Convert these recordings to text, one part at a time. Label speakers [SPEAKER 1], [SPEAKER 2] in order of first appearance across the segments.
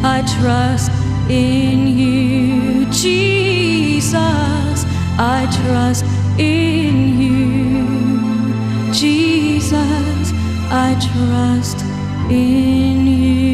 [SPEAKER 1] I trust in you, Jesus. I trust in you, Jesus. I trust in you.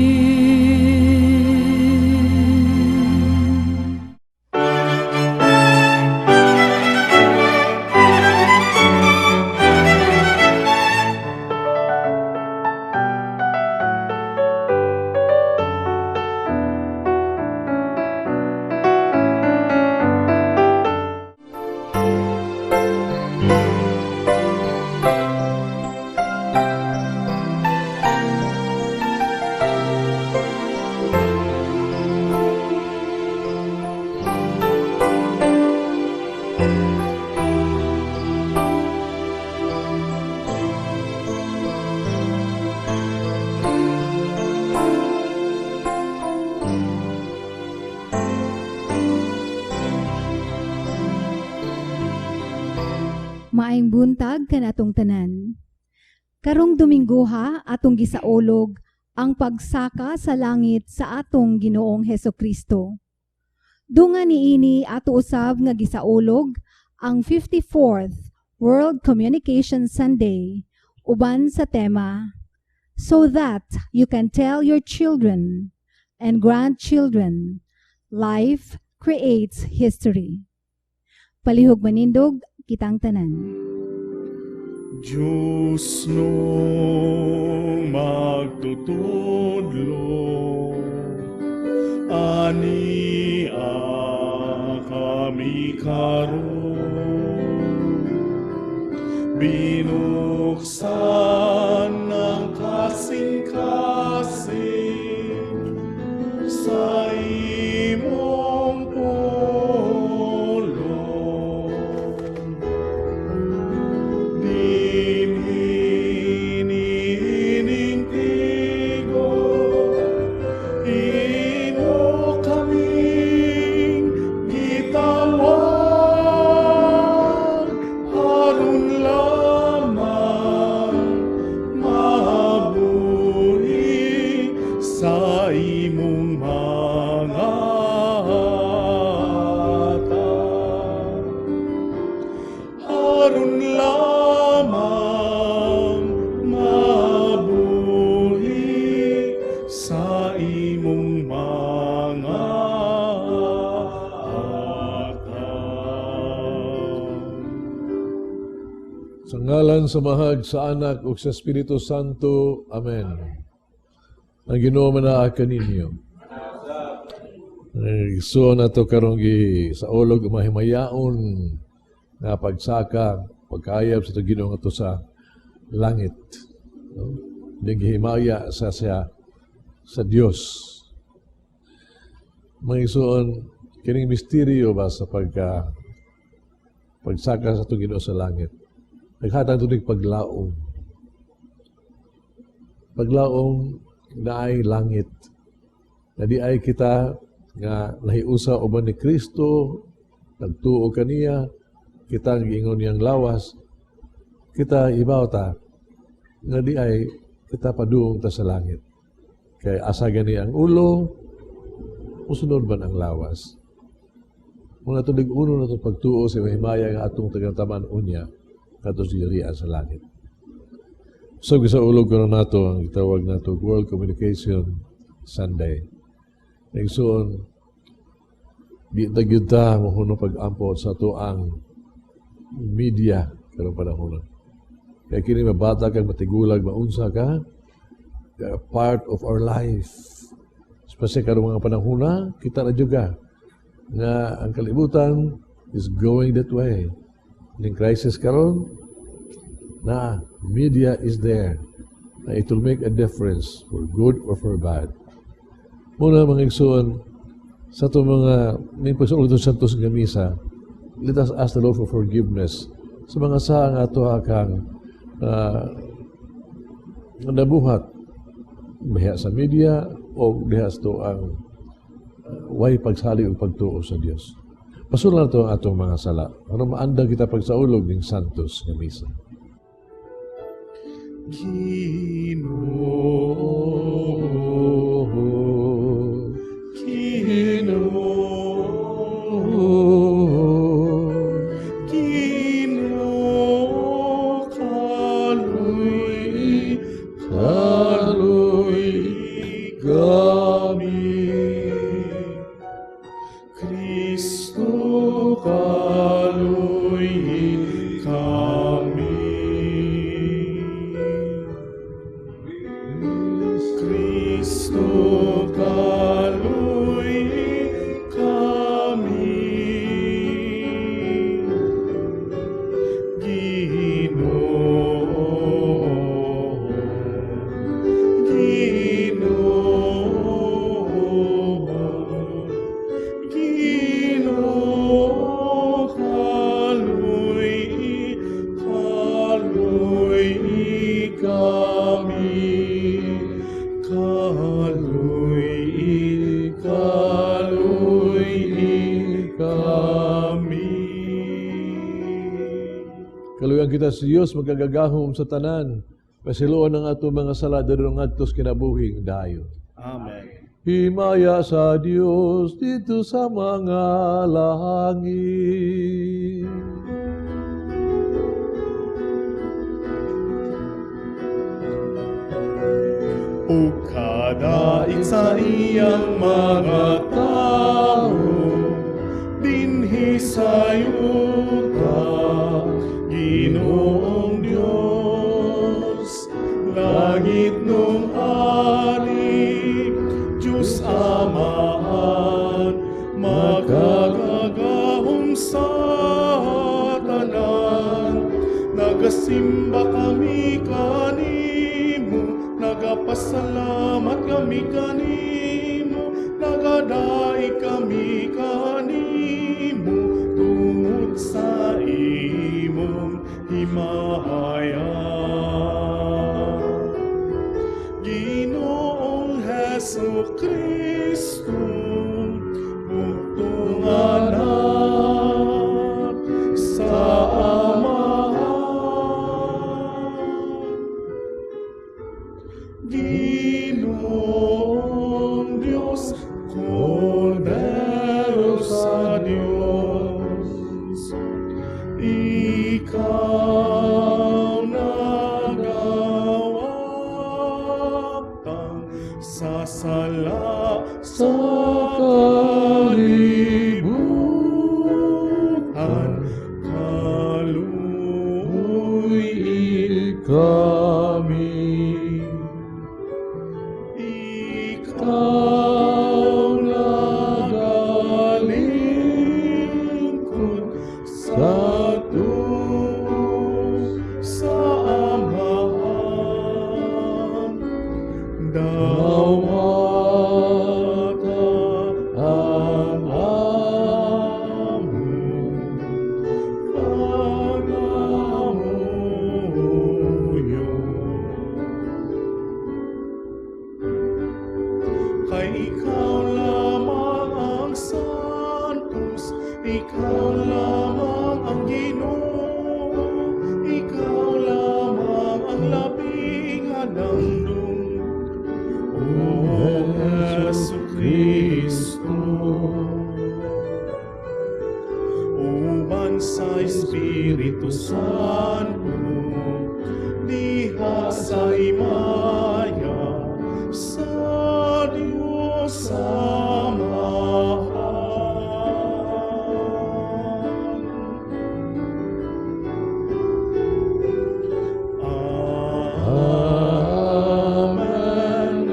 [SPEAKER 2] Maayong buntag kanatong tanan. Karong Domingo ha atong gisaulog ang pagsaka sa langit sa atong Ginoong Hesukristo. Dunga niini ato usab nga gisaulog ang 54th World Communication Sunday uban sa tema So that you can tell your children and grandchildren, life creates history. Palihog manindog kitang tanan.
[SPEAKER 3] Diyos nung magtutudlo, ania kami karon, binuksan ng kasing-kasing sa imong
[SPEAKER 4] Sa ngalan sa mahag sa Anak ug sa Espiritu Santo. Amen. Ang Ginoo manaa kaninyo. So na to karong sa ulog mahimayaon nga pagsaka, pagkayab sa Ginoo nga to sa langit. No? Himaya sa Dios. Mangisuon kining misteryo ba sa pagsaka sa Ginoo sa langit. Naghatag tunig paglaong. Paglaong na ay langit. Na di ay kita nga nahiusa uban ni Kristo, nagtuo kaniya, kita giingon niyang lawas, kita ibaw ta, nga di ay kita paduong ta sa langit. Kaya asa gani ang ulo, musunod man ang lawas. Mga tunig uno na itong pagtuo sa mahimaya nga atong tagantaman unya, kato sigarian sa langit. So, sa ulog ko na nato ang itawag nato World Communication Sunday. Nagsuon, di tagyod ta mahuno pag-ampo sa to ang media karong panahon. Kaya kini mabata kang matigulag, maunsa ka, part of our life. Especially karong mga panahon kita na juga nga ang kalibutan is going that way. Ning crisis karon na media is there na it will make a difference for good or for bad. Muna mga igsoon sa itong mga may pagsulong itong SANTOS nga misa, let us ask the Lord for forgiveness sa mga saang ato kang nabuhat diha sa media o diha sa ito ang way pagsali o pagtuo sa Dios. Pasulan ito ang atong mga sala. Ano maanda kita pagsaulog ng SANTOS nga misa.
[SPEAKER 3] Ginoo, kami. Kristo kaluy kami. Kristo kaluy kami.
[SPEAKER 4] Kaluyan kita sa Diyos, magkagagahom sa tanan. Pasiluan ng ato mga sala, darong atos kinabuhing dayo.
[SPEAKER 3] Amen.
[SPEAKER 4] Himaya sa Diyos dito sa mga langit.
[SPEAKER 3] O kadaig sa iyang mga tao, dinhi sa yuta, Ginoong Diyos, langit nung ari, Diyos Amahan, magkagagahom sa tanan, nagasimba kami kanimo, nagapasalamat kami kanimo, nagadai kami kanimo, tungod sa imong himaya. Ginoong Heso Kristo, bugtong anak sa Amahan. Ginoong Diyos, Cordero sa Diyos, Ikaw nagawapang sa sala sa kalibutan, kaluy kami. Ikaw nagalingkod sa sa Amahan, dawata ang among panamuyo. Kay ikaw lamang ang SANTOS, ikaw lamang ang GINOO, ikaw lamang ang labing handangdong, O Heso Kristo. Uban sa Espiritu Santo, DIHA sa imaya sa Diyos Amahan. Amen, amen,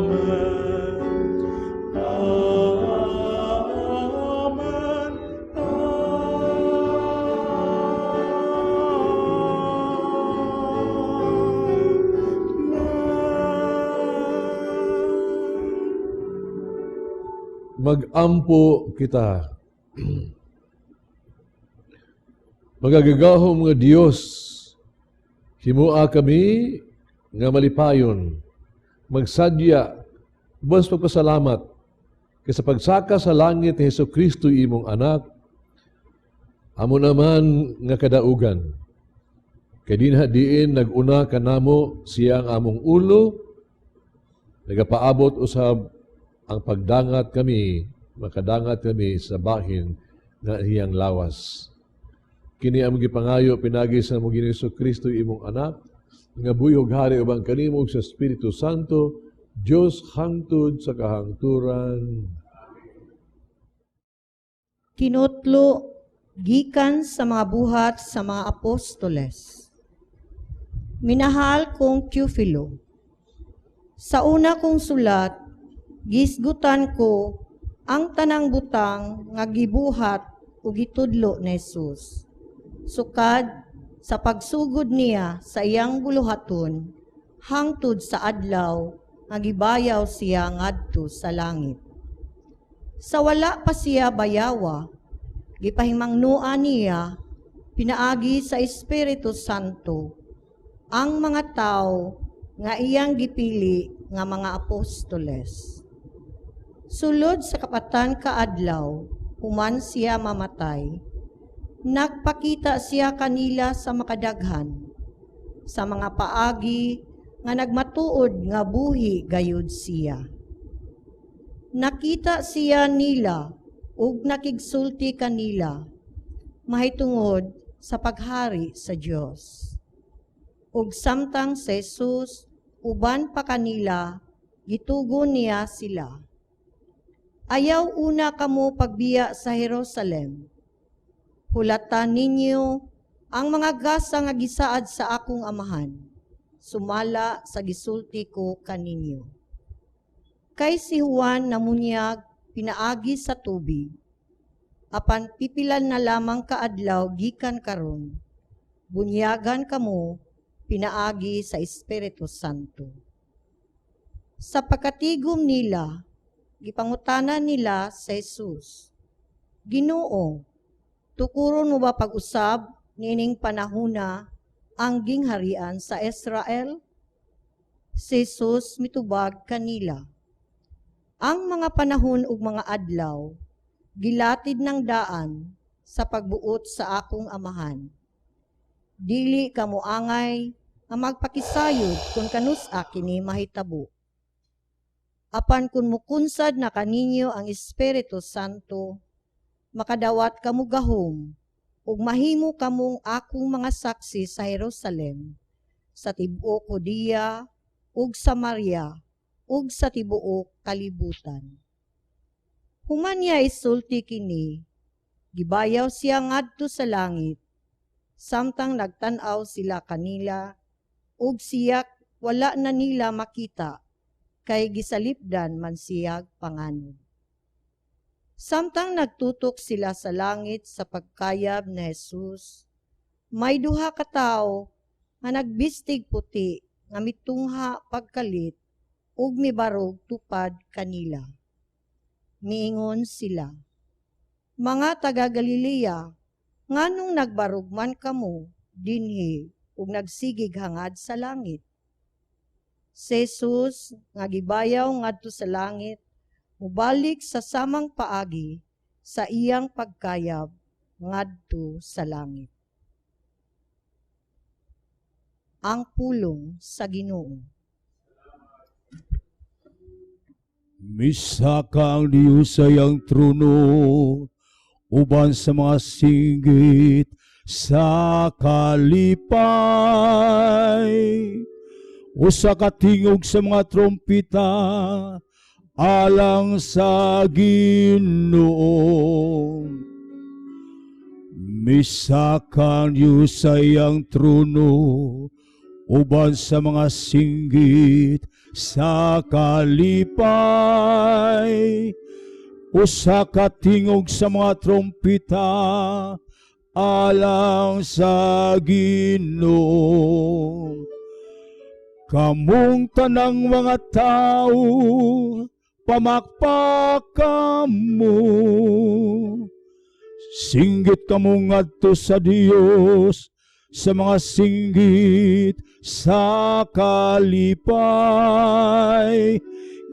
[SPEAKER 3] amen,
[SPEAKER 4] Mag-ampo kita. Magagagahom nga Diyos, himua kami nga malipayon, magsadya, bus pagpasalamat, kay sa pagsaka sa langit ni Heso Kristo imong anak, amo naman nga kadaugan. Kay dinha diin naguna kanamo siyang among ulo, nagapaabot usab ang pagdangat kami, makadangat kami sa bahin na iyang lawas. Kini ang gipangayo pinagi sa mo Ginoong Kristo imong anak, nga buyog hari ubang kanimog sa Espiritu Santo, Dios hangtod sa kahangturan.
[SPEAKER 5] Tinutlo gikan sa mga buhat sa mga apostoles. Minahal kong Teofilo, sa una kong sulat, gisgutan ko ang tanang butang nga gibuhat ug gitudlo ni Jesus. Sukad sa pagsugod niya sa iyang buluhaton hangtod sa adlaw nga gibayaw siya ngadto sa langit. Sa wala pa siya bayawa, gipahimangnuan niya pinaagi sa Espiritu Santo ang mga tao nga iyang gipili nga mga apostoles. Sulod sa kapatan kaadlaw, human siya mamatay, nagpakita siya kanila sa makadaghan, sa mga paagi nga nagmatuod nga buhi gayud siya. Nakita siya nila ug nakigsulti kanila, mahitungod sa paghari sa Dios. Ug samtang sa Jesus, uban pa kanila, gitugon niya sila. Ayaw una kamo pagbiya sa Jerusalem. Hulatan ninyo ang mga gasa nga gisaad sa akong amahan, sumala sa gisulti ko kaninyo. Kay si Juan namunyag pinaagi sa tubig, apan pipilan na lamang kaadlaw gikan karon, bunyagan kamo pinaagi sa Espiritu Santo. Sa pagkatigom nila, gipangutanan nila sa Jesus, Ginoo, tukuron mo ba pag-usab nining panahona ang gingharian sa Israel? Si Jesus mitubag kanila, ang mga panahon ug mga adlaw, gilatid ng daan sa pagbuot sa akong amahan. Dili kamo angay nga magpakisayod kung kanus-a kini mahitabo. Apan kung mukunsad na kaninyo ang Espiritu Santo, makadawat kamo gahom, ug mahimo kamong akong mga saksi sa Jerusalem, sa tibuok Judea, ug Samaria, ug sa tibuok kalibutan. Human niya isulti kini, gibayaw siya ngadto sa langit, samtang nagtan-aw sila kanila, ug siya wala na nila makita, kay gisalipdan man siyag panganod. Samtang nagtutok sila sa langit sa pagkayab ni Jesus, may duha ka tawo nga nagbistig puti nga mitungha pagkalit ug mibarog tupad kanila. Miingon sila, mga taga Galilea, nganong nagbarog man kamo dinhi ug nagsigig hangad sa langit? Si Jesus nga gibayaw ngadto sa langit, mubalik sa samang paagi sa iyang pagkayab ngadto sa langit. Ang pulong sa Ginoo.
[SPEAKER 3] Misa kang Diyos ay ang trono, uban sa mga singgit sa kalipay. Usa ka tingog sa mga trompeta, alang sa Ginoo. Misa kang Diyos ay ang trono, uban sa mga singgit sa kalipay. Usa ka tingog sa mga trompeta, alang sa Ginoo. Kamong tanang mga tao, pamakpak kamo. Singgit kamo ngadto sa Dios, sa mga singgit sa kalipay.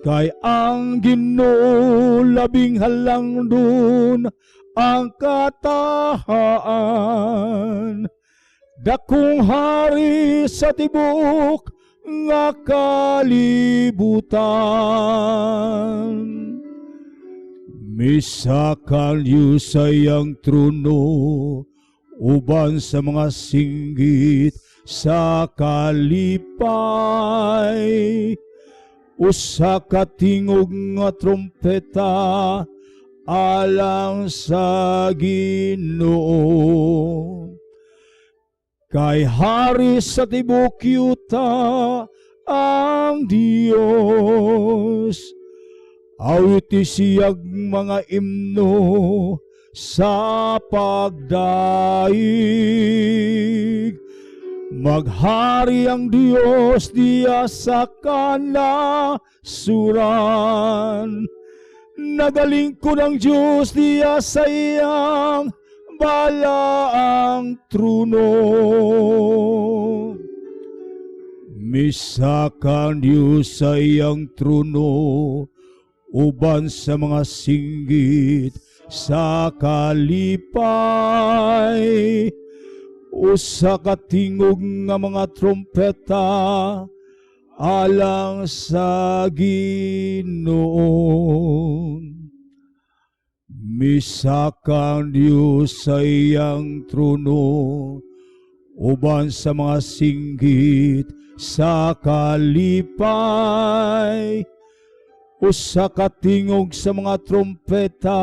[SPEAKER 3] Kay ang Ginoo labing halangdon ang katahaan. Dakong hari sa tibok nga kalibutan. Misa kang Diyos ay ang trono, uban sa mga singgit sa kalipay. Usa ka tingog nga trompeta alang sa Ginoo. Kay hari sa tibok yuta ang Dios, awiti siyag mga imno sa pagdaig. Maghari ang Dios diya sa kanasuran, nagalingkod ang Diyos diya sa iyang balaang trono. Misakang Diyos sa iyang trono, uban sa mga singgit sa kalipay. Usa ka tingog nga mga trompeta alang sa Ginoo. Misakang Diyos sa iyang trono, uban sa mga singgit sa kalipay. Usa ka tingog sa mga trompeta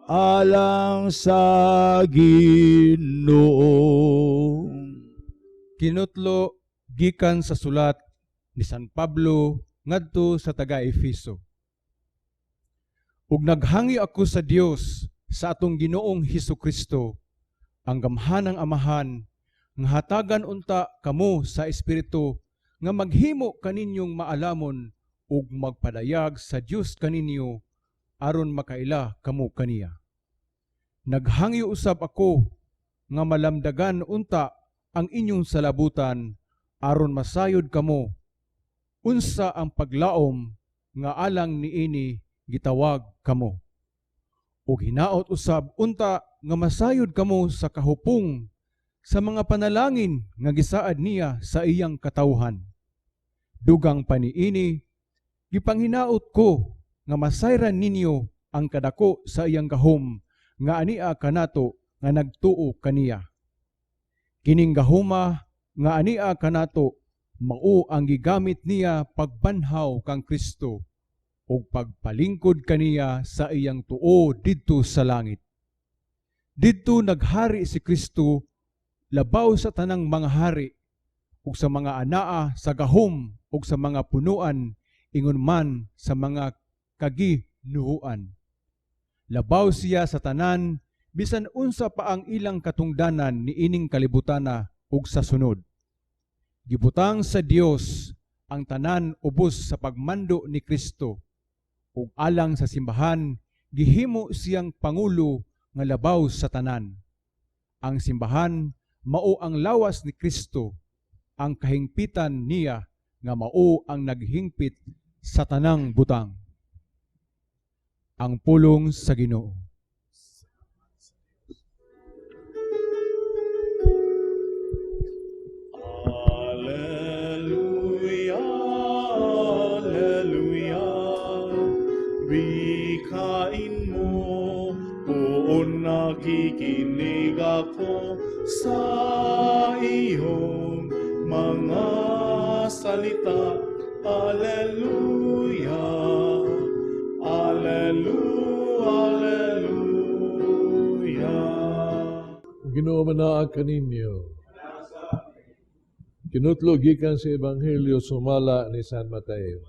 [SPEAKER 3] alang sa Ginoo.
[SPEAKER 6] Kinutlo gikan sa sulat ni San Pablo ngadto sa taga-Efeso. Ug naghangi ako sa Dios sa atong Ginoong Hesukristo, ang gamhanang Amahan, nga hatagan unta kamo sa Espiritu nga maghimo kaninyong maalamon ug magpadayag sa Dios kaninyo aron makaila kamo kaniya. Naghangi usab ako nga malamdagan unta ang inyong salabutan aron masayod kamo unsa ang paglaom nga alang niini gitawag kamo. Ug hinaot usab unta nga masayod kamo sa kahupong sa mga panalangin nga gisaad niya sa iyang katawhan. Dugang paniini, gipanghinaot ko nga masayran ninyo ang kadako sa iyang gahom nga ania kanato nga nagtuo kaniya. Kining gahuma nga ania kanato mao ang gigamit niya pagbanhaw kang Kristo ug pagpalingkod kaniya sa iyang tuo didto sa langit. Didto naghari si Kristo labaw sa tanang mga hari ug sa mga anaa sa gahom ug sa mga punuan ingon man sa mga kaginuoan. Labaw siya sa tanan bisan unsa pa ang ilang katungdanan ni ining kalibutana ug sa sunod. Gibutang sa Dios ang tanan ubos sa pagmando ni Kristo ug alang sa simbahan gihimo siyang pangulo nga labaw sa tanan. Ang simbahan mao ang lawas ni Kristo, ang kahingpitan niya nga mao ang naghingpit sa tanang butang. Ang pulong sa Ginoo.
[SPEAKER 3] Wikain mo, buon nakikinig ako sa iyong mga salita. Alleluia, Alleluia, Alleluia.
[SPEAKER 4] Ginoo manaag kaninyo. Kinutlo gikan sa Ebanghelyo sumala ni San Mateo.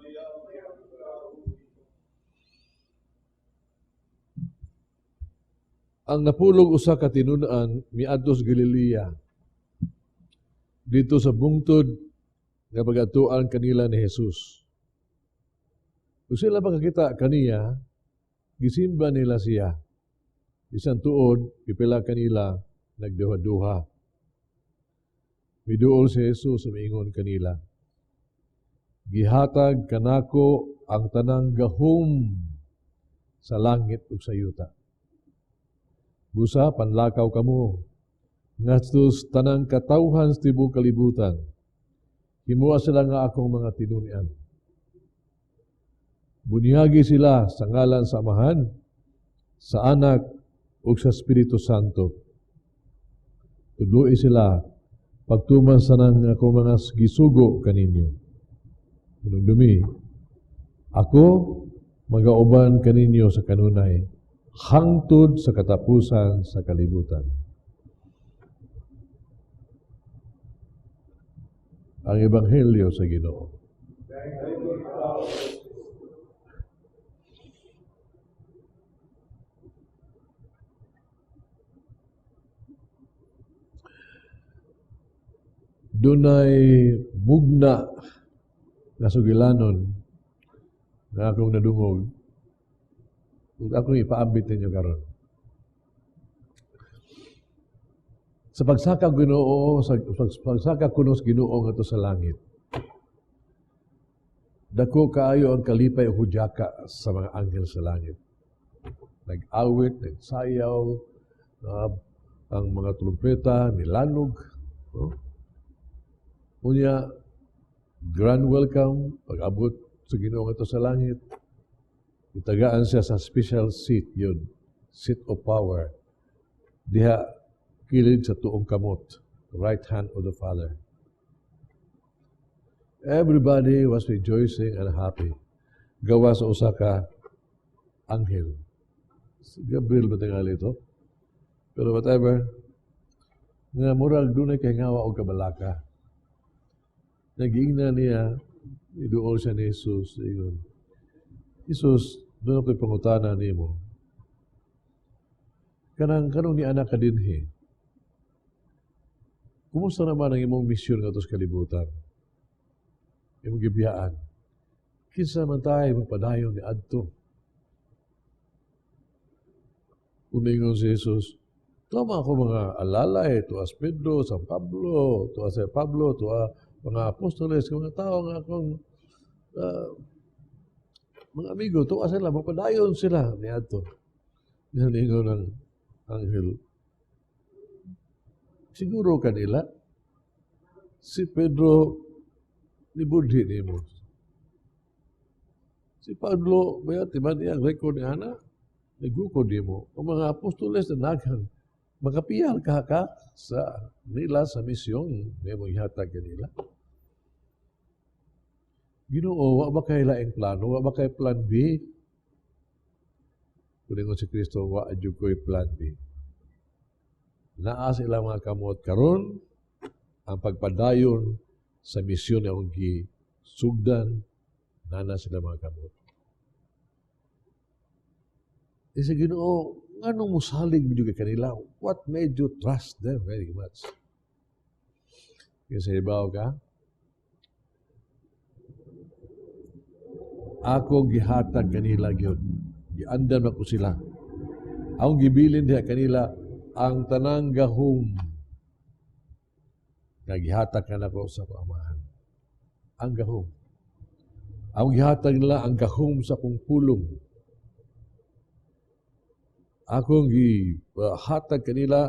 [SPEAKER 4] Ang napulog usa ka tinun-an miadtos Galilea. Dito sa bungtod nga pagatuan kanila ni Jesus. Kung sila makakita kaniya, gisimba nila siya. Bisan tuod, pipila kanila nagduha-duha. Miduol si Jesus umiingon kanila, gihatag kanako ang tanang gahom sa langit ug sa yuta. Busa panlakaw kamo ngadto tanang katawhan sa tibuok kalibutan. Himuha sila nga akong mga tinunian. Bunyagi sila sa ngalan sa Amahan, sa Anak ug sa Espiritu Santo. Tudloi sila pagtuman sa nang ako mga gisugo kaninyo. Inundumi, ako magauban kaninyo sa kanunay, hangtod sa katapusan sa kalibutan. Ang Ebanghelyo sa Ginoo. Dunay mugna nga sugilanon nga akong nadungog ug akong ipaambit ninyo karon. Sa pagsaka Ginoo, sa pagsaka kuno sa Ginoo ngadto sa langit. Dako kaayo ang kalipay ug hudyaka sa mga anghel sa langit. Nag-awit, nagsayaw, ang mga trumpeta nilanog, no? Unya, grand welcome, pag-abot sa Ginoo ngadto sa langit. Itagaan siya sa special seat yun, seat of power. Diha, kilid sa tuong kamot, right hand of the Father. Everybody was rejoicing and happy. Gawa sa usa ka anghel. Si Gabriel ba tingali ito? Pero whatever, nga murag dunay kay ngawa o kabalaka. Nag-iingna niya, iduol siya ni Jesus. Jesus, doon ako'y pangutana ni mo. Kanang ni anak ka dinhi. Kumusta naman ang imong misyon nga sa kalibutan? Imong gibiyaan. Kinsa man tayo magpadayon ni adto. Uningon si Jesus, tama ako mga alalay, tuas Pedro, San Pablo, tuas Pablo, tuas mga apostoles, mga tao nga akong mga amigo, tuwa sila, mapadayon sila ni ato. Naningo ng anghel. Siguro kanila, si Pedro, nibudhi ni mo. Si Pablo, bayat, timan niya, ang record ni Ana, nagukod ni mo. Ang mga apostoles na naghan, makapiyal ka sa nila sa misyon, may mong ihatag kanila. Ginoo, wa ba kay laing plano? Wa ba kay plan B? Kuningon si Kristo, wa adyo ko'y plan B. Naa sila mga kamot karon ang pagpadayon sa misyon na akong gisugdan, nana sila mga kamot. Isa Ginoo, anong musalig mo kay kanila? What made you trust them very much? Kasi ibaw ka, ako gihatag kanila gyud. Giandam ako sila. Akong gibilin diha kanila ang tanang gahom. Nagihatag ka na ko sa Amahan. Ang gahom. Akong gihatag nila ang gahom sa kong pulong. Akong gihatag kanila,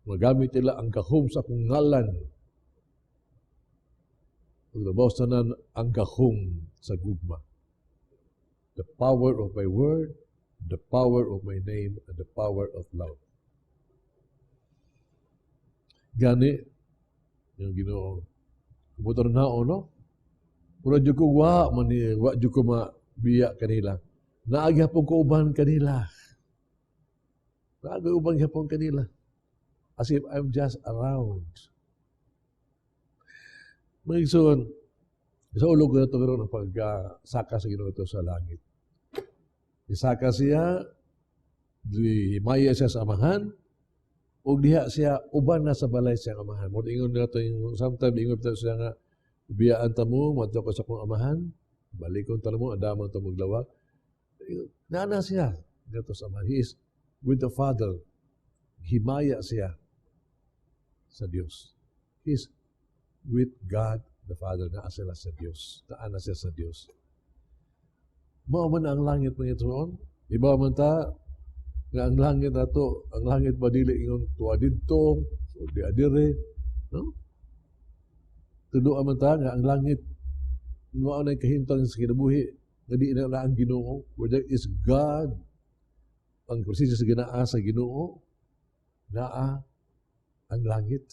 [SPEAKER 4] magamit nila ang gahom sa kong ngalan. Paglabaw sa nan ang gahom sa gugma. The power of my word, the power of my name, and the power of love. Gani, yung Ginoo, kumutor na o, no? Pura dyo ko wa dyo ko mabiya kanila. Naagyapon ko uban kanila. Naagyapon uban kanila. As if I'm just around. Magigsoon, sa ulog na ito karoon ang pagsaka sa Ginoo ito sa langit. Isaka siya, himaya siya sa amahan, o diha siya, uban na sa balay siya amahan. Muna ingon na ito, sometimes ingon ito siya nga, biyaan ta mo, matyo ko sa kong amahan, balikon ta mo, adaman ito maglawak. Nana siya, dito sa amahan. He is with the Father. Himaya siya sa Diyos. He is with God the Father, naa sila sa Diyos. Taan na siya sa Diyos. Mao man ang langit ng itoon. Iba man ta, nga ang langit na to, ang langit ba dili ingon tuwa dito, o di adire, no? Tuduan man ta, nga ang langit, mao na kahimtang sa kinabuhi, nga di na ang Ginoo, where there is God, ang presensya sa ginaa sa Ginoo, naa ang langit.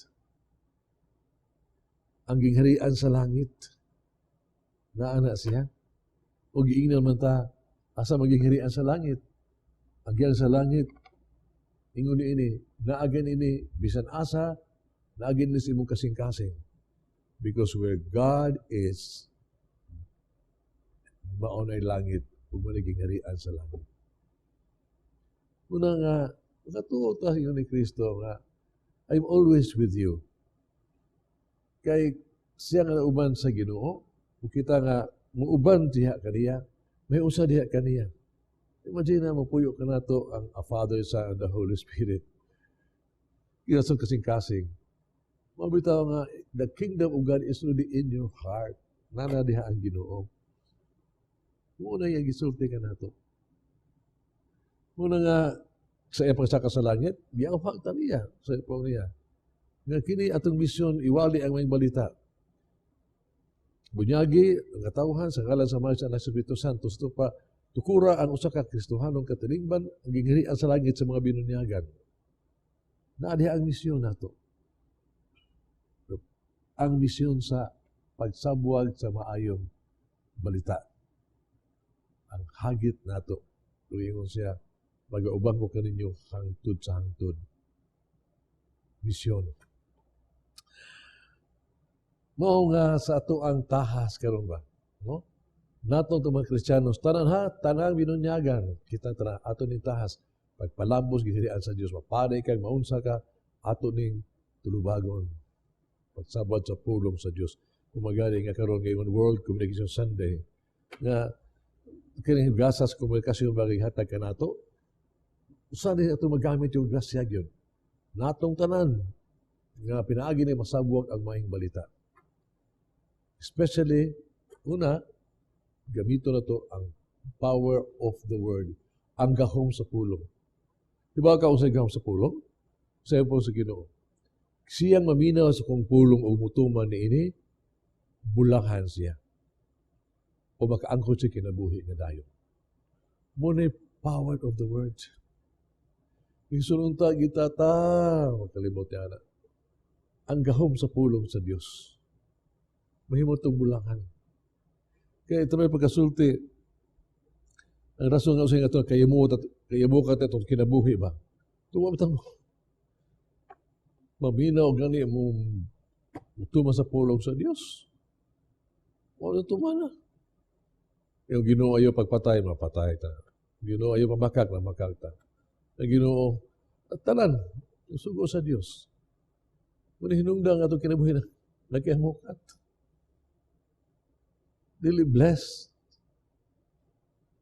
[SPEAKER 4] Ang gingharian sa langit. Naana siya. O giingnan man ta, asa magingharian sa langit. Ang giyan sa langit, ingon ini, naagan ini, bisan asa, naagan ni si mong kasing-kasing. Because where God is, maunay langit, ug managing harian sa langit. Una nga, nakatuo ta sa ni Kristo nga, I'm always with you. Kay siya nga uban sa Ginoo, ug kita nga muuban diha kaniya, may usa diha kaniya. Imagine na mapuyo ka na to ang a Father, Son, and the Holy Spirit. Kinasang kasing-kasing. Mabitaw nga, the kingdom of God is really in your heart. Nana diha ang Ginoo. Muna yung gisulti ka na to. Muna nga, sa iyang pagsaka sa langit, giyawag ta niya sa ipong niya. Nga kini atong misyon, iwali ang may balita. Bunyagi, ang katawhan, sa ngalan sa Mga sa Espiritu Santo, pa tukura ang usa ka Kristohanong katilingban, ang gingharian sa langit sa mga binunyagan. Naadiha ang misyon nato. Ang misyon sa pagsabwag sa maayong balita. Ang hagit nato. Tuwingon siya, mag-aubang ko kaninyo hangtod sa hangtod. Misyon. Mao nga sa ato ang tahas karon ba? No? Nato ang mga Kristiyanos, tanan ha, tanang binunyagan, kita tanan, ato ning tahas, pagpalambos, gihirian sa Diyos, mapaday kang maunsa ka, ato ning tulubagon, pagsabad sa pulong sa Diyos. Kumagari nga karon ngayon World Communication Sunday, nga kining gasas komunikasyon bagay hatag ka nato, usa din ato magamit yung grasya gyud. Natong tanan, nga pinaagi ni masabwag ang maayong balita. Especially, una, gamito na to ang power of the word, ang gahom sa pulong. Diba ka kung sa gahom sa pulong? Sayo po sa Ginoo. Siyang maminaw sa kong pulong o mutuman ni ini, bulahan siya. O makaangkot siya kinabuhi nga dayon. Muna power of the word. Isununta kita ta, makalimot yan na. Ang gahom sa pulong sa Diyos. Mahimot itong bulangan. Kaya ito may pagkasulti. Ang rason nga usay nga ito, kayamukat itong kinabuhi ba? Tumabitang mo. Maminaw gani mo tuma sa pulong sa Diyos. Wala tumana. Yung Ginoo ayaw pagpatay, mapatay ta. Ginoo ayaw mamakak, mamakak ta. Ang Ginoo, at tanan, sugo sa Diyos. Muna hinungdang itong kinabuhi na nagkihamukat. Really blessed.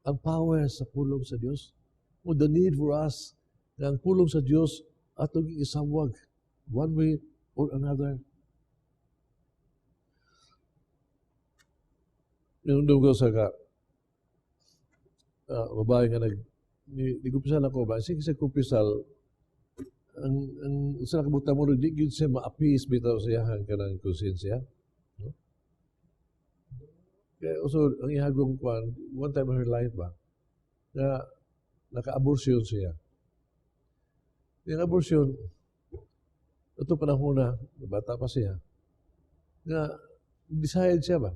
[SPEAKER 4] Ang power sa pulong sa Diyos. O the need for us na ang pulong sa Diyos atong isawag one way or another. Nung ko sa babae nga nag-kumpisal ako ba? Sige sa kumpisal, ang sa nakabuta mo rin, di yun siya ma-appease bitaw siya hang ka ng konsensya. No? Kaya also, ang ihagong kwan, one time in her life ba, na naka-abortion siya. Yung abortion, ito panahon na, bata pa siya, na decide siya ba,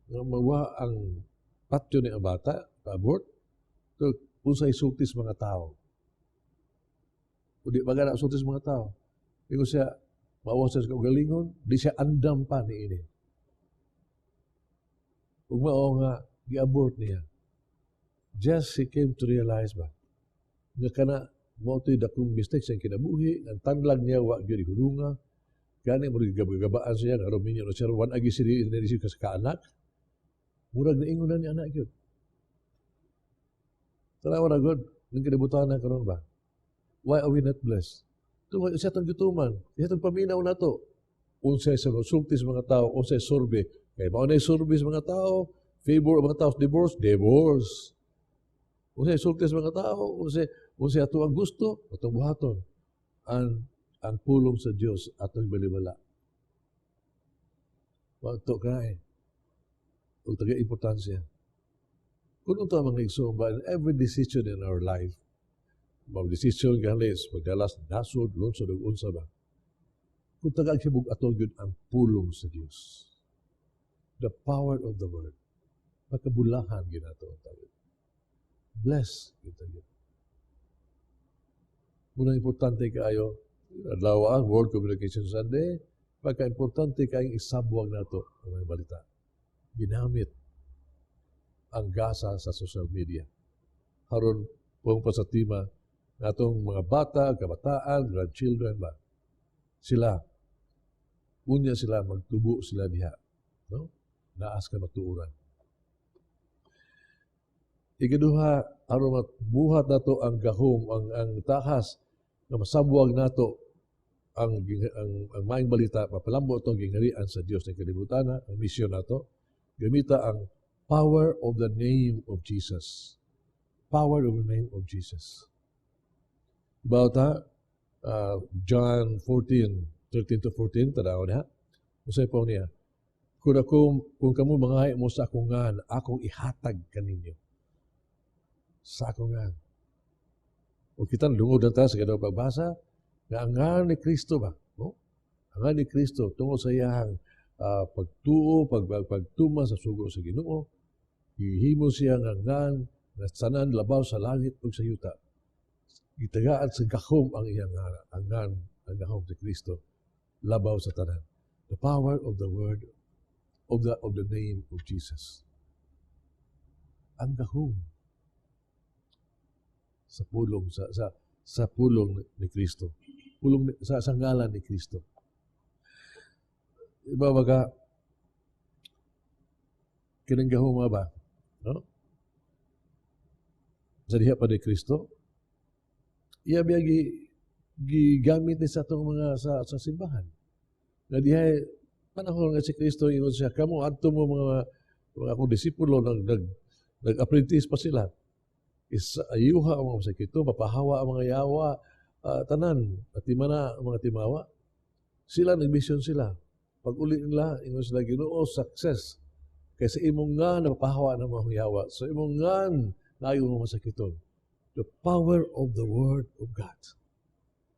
[SPEAKER 4] na mawa ang patyo ni ang bata, pa-abort, so, kung sa isultis mga tao. O di baga na isultis mga tao. Kung siya, maawas siya sa kaugalingon, di siya andam pa ni ini. Kung mao nga, gi-abort niya. Just he came to realize ba, nga kana, mo ito'y dakong mistakes ang kinabuhi, ang tanlag niya, wag yun ihulunga, gani mo gabagabaan siya, nga ruminyo na siya, wan agi siri, inanisip ka sa kaanak, murag na ingon na ni anak yun. Tanawa na God, nang kinabutan na karon ba? Why are we not blessed? Ito siya itong gutuman, siya itong paminaw na to. Unsay sa sultis mga tao, unsay sorbe, kaya maunay sorbe sa mga tao, favor mga tao, divorce. Unsay sultis mga tao, unsay ato ang gusto, atong buhaton. Ang pulong sa Dios atong balibala. Wagto kay ug taga importansya. Kung ito ang mga igsumba in every decision in our life, mga decision galis, pagdalas, nasod, lunsod, ug unsa ba? Kung tagag siya bugatog yun ang pulong sa Dios. The power of the word. Pagkabulahan ginato ang tayo. Bless kita yun. Munang importante kaayo, adlaw ang World Communication Sunday, pagka-importante kayong isabwag nato ang mga balita. Ginamit ang gasa sa social media. Haron pong pasatima natong mga bata, kabataan, grandchildren ba, sila, unya sila, magtubo sila diha. No? Naas ka matuuran. Ikaduha, aron buhat nato ang gahom, ang tahas, na masabwag nato ang maayong balita, mapalambo itong gingharian sa Diyos ng kalibutan, ang misyon nato, gamita ang power of the name of Jesus. Power of the name of Jesus. About John 14:13-14, tanaw niya. Usay po niya, kung kamu mangahay mo sa akong ngan, akong ihatag kaninyo. Sa akong ngan. O kita lungod na tayo sa ganang pagbasa, nga ang ngan ni Kristo ba? No? Ang ngan ni Kristo, tungkol sa iyang pagtuo, pagtuma sa sugo sa Ginoo, ihimo siya nga ngan, na sanan labaw sa langit o sa yuta. Itagaan sa gahom ang iyang ngan, ang gahom si Kristo, labaw sa tanan. The power of the word, of the name of Jesus. Ang gahom sa pulong sa pulong ni Kristo. Pulong sa ngalan ni Kristo. Iba baga kinang gahom ba? No? Sa diha pa ni Kristo. Iya biya gigamit ni sa itong mga sa simbahan. Nga diha panahon nga si Kristo ingon siya, kamo adto mo mga akong disipulo nag-apprentice pa sila. Ayuha ang mga sakito, papahawa ang mga yawa, tanan, at timana ang mga timawa. Sila, nag-mission sila. Pag uli nila, ingon sila, Ginoo, success. Kaysa imong nga, napapahawa ng mga yawa. So imong nga, naayong mga sakiton. The power of the Word of God.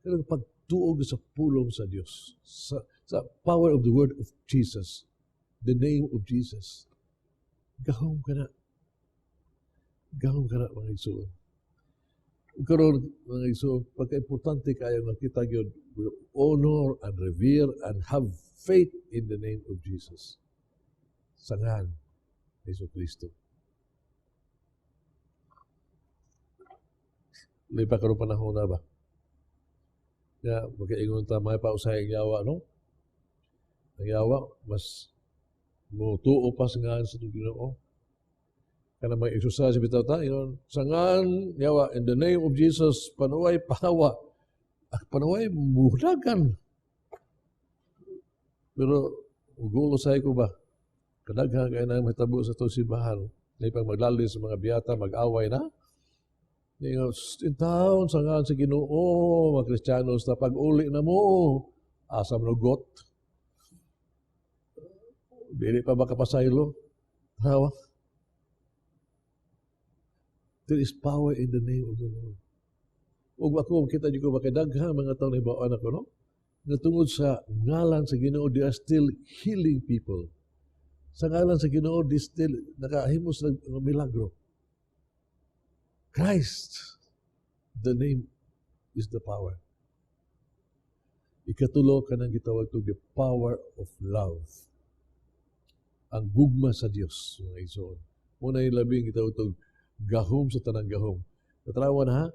[SPEAKER 4] Kaya pagtuog sa pulong sa Diyos. Sa power of the Word of Jesus. The name of Jesus. Gahom ka na. Gahom ka na, mga igsoon. Karon mga igsoon, pagka-importante kayo nakita yun, we honor and revere and have faith in the name of Jesus. Sangan, Yesu Kristo. Lipa karon panahon na ba? Kaya, magkaingon ta, may pausay ang yawa, no? Ang yawa, mas mutuo pa sangan sa Ginoo. Kana may isusa sa bitaw ta, sangan yawa in the name of Jesus, panuway pahawa. Panuway mudagan. Pero ugulo say ko ba? Kadaghan kay nang mahitabo sa itong simbahan. May pang maglali sa mga biyata, mag-away na. In town, sangan sa Ginoo, mga Kristiyanos, na pag-uli na mo, asam lugot. Dili pa ba kapasaylo? Hawa. There is power in the name of the Lord. Ug ako, kita nyo ko makidagha mga taon na ibawaan ako, no? Natungod sa ngalan sa Ginoo, they are still healing people. Sa ngalan sa Ginoo, they still nakahimos ng milagro. Christ, the name is the power. Ikatulo ka nang gitawag to the power of love. Ang gugma sa Dios, mga igsoon. Muna yung labing gitawag to gahom sa tanang gahom. Natarawan ha,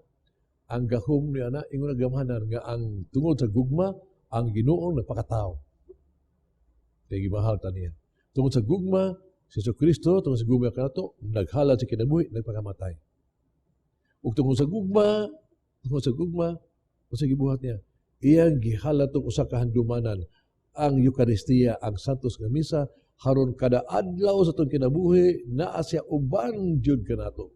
[SPEAKER 4] ang gahom niya na, ingon nagamahanan nga ang tungod sa gugma, ang Ginoo nagpakatao. Kaya gimahal ta niya. Tungod sa gugma, si Yesu Kristo, tungod sa gugma ka na to, naghalad sa kinabuhi, nagpakamatay. Ug tungod sa gugma, kung sa gibuhat niya, iyang gihalad tong usa ka handumanan, ang Eucharistia, ang Santos nga Misa, haron kada adlaw sa itong kinabuhi, naa siya uban jud kanato.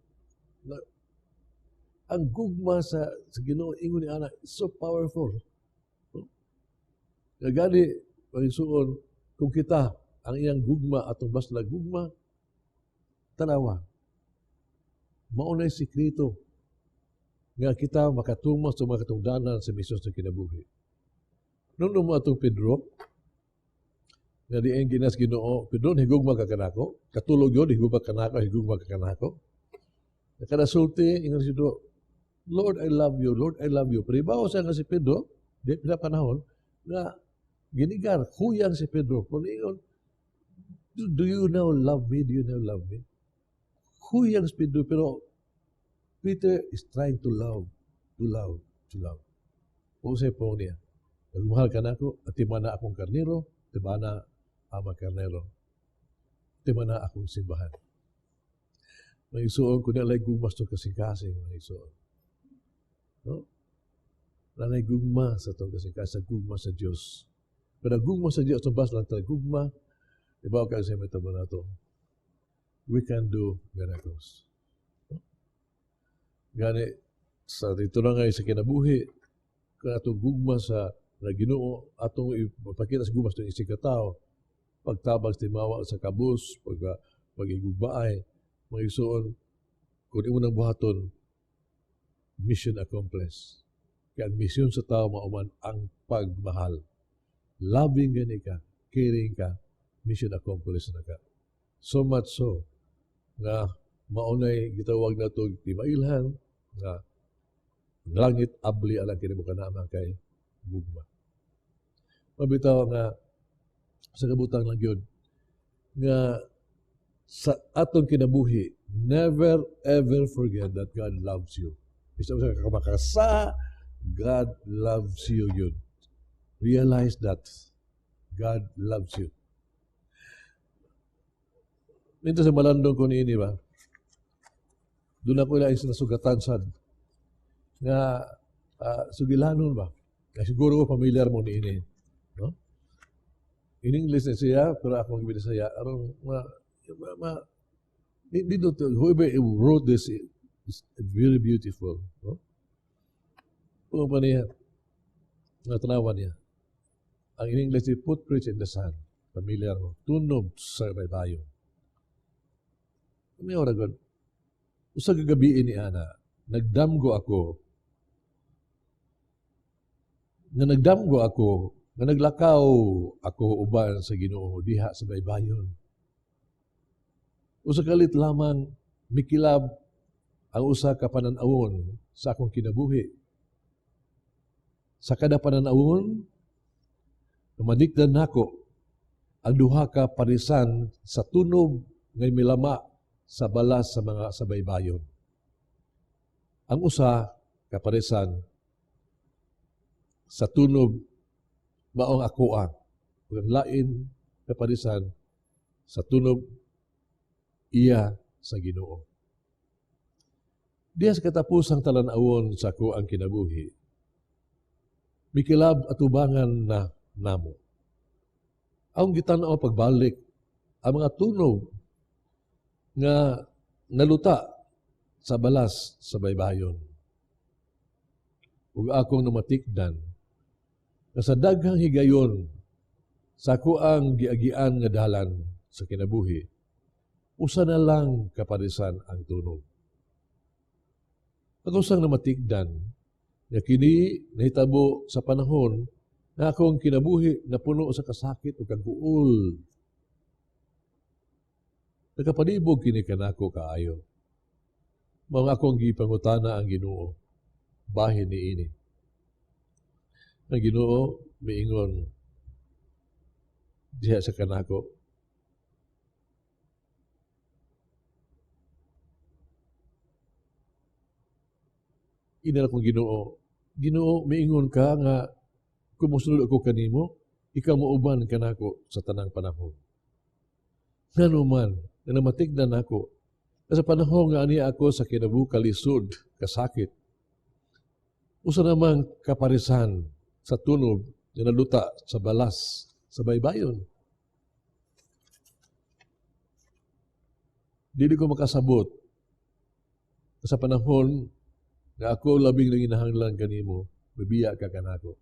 [SPEAKER 4] Ang gugma sa Ginoo, ingon ni Ana, so powerful. Gani, pagisuon, kung kita, ang iyang gugma, atong basla gugma, tanawa, maunay sikrito, nga kita makatumas sa mga katungdanan sa misyon sa kinabuhi. Nung mo atong Pedro, nga di ang ginas Ginoo, Pedro, higugma ka kanako. Katulog yun, higugma ka kanako. Nakadasulti, ingon si Pedro, Lord, I love you. Lord, I love you. Pero ibaw siya nga si Pedro, di pila panahon, nga ginigar, huyang si Pedro. Kung ingon, do you now love me? Do you now love me? Huyang si Pedro, pero Peter is trying to love. O sa po niya, nagmahal ka na ako, at timana akong karnero, timana ama karnero, timana akong simbahan. May isuon ko na gugmas to kasing-kasing, may isuon. No? Nanay gugma sa itong kasing-kasing, gugma sa Diyos. Pero gugma sa Diyos, itong bas lang tayo, gugma, ibaw ka sa may tabo na ito. We can do miracles. No? Gani, sa dito na ngayon sa kinabuhi, kung atong gugma sa Ginoo, atong ipakita sa gugma sa isig katao, pagtabag sa timawa sa kabus, pag-igugbaay, mga isuon, kung imo nang buhaton, mission accomplished. Kaya ang mission sa tao mauman ang pagmahal. Loving gani ka, caring ka, mission accomplished na ka. So much so, nga maunay gitawag na ito, timailhan, nga langit abli alang kinibuka naman kay gugma. Mabitaw nga sa kabutang lang yun, nga sa atong kinabuhi, never ever forget that God loves you. Isa sa kamakasa, God loves you yun. Realize that God loves you. Ito sa malandong ko ni ini ba? Doon ako ilang sinasugatan sad nga sugilanon ba? Nga siguro familiar mo ni ini. No? In English na siya, pero akong gibig saya, arong whoever wrote this is very beautiful. No? Kung pa niya, natanawan niya. Ang in English, footprints in the sand. Familiar mo. Tunog sa baybayon. May oragon. Usa gagabiin ni Ana, nagdamgo ako, nga naglakaw ako uban sa Ginoo diha sa baybayon. Usa kalit lamang mikilab ang usa ka panan-awon sa akong kinabuhi. Sa kada panan-awon, namadikdan nako ang duha ka parisan sa tunog ngay milama sa balas sa mga sa baybayon. Ang usa ka parisan sa tunog maong akoa. Ang lain kaparisan sa tunog iya sa Ginoo. Diya sa katapusang talan-awon sa ako ang kinabuhi, mikilab at ubangan na namo. Ang gitanaw pagbalik, ang mga tunog nga naluta sa balas sa baybayon. Ug akong namatikdan na sa daghang higayon sa ako ang giagian nga dalan sa kinabuhi, usa na lang kaparisan ang tunog. Ako sang namatikdan na kini nahitabo sa panahon na akong kinabuhi na puno sa kasakit o kaguol. Nakapanibog kini kanako kaayo. Mga akong gipangutana ang Ginoo, bahin ni ini. Ang Ginoo miingon diha sa kanako, inala kong Ginoo miingon ka nga kung musunod ako kanimo, ikaw mauban kanako sa tanang panahon. Ngano man, na namatignan ako, sa panahon nga ani ako sa kinabuhi lisod, kasakit, usa namang kaparisan sa tunog na naluta sa balas sa baybayon. Dili ko makasabot sa panahon na ako labing nang inahanglan kanimo, bibiya ka kanako.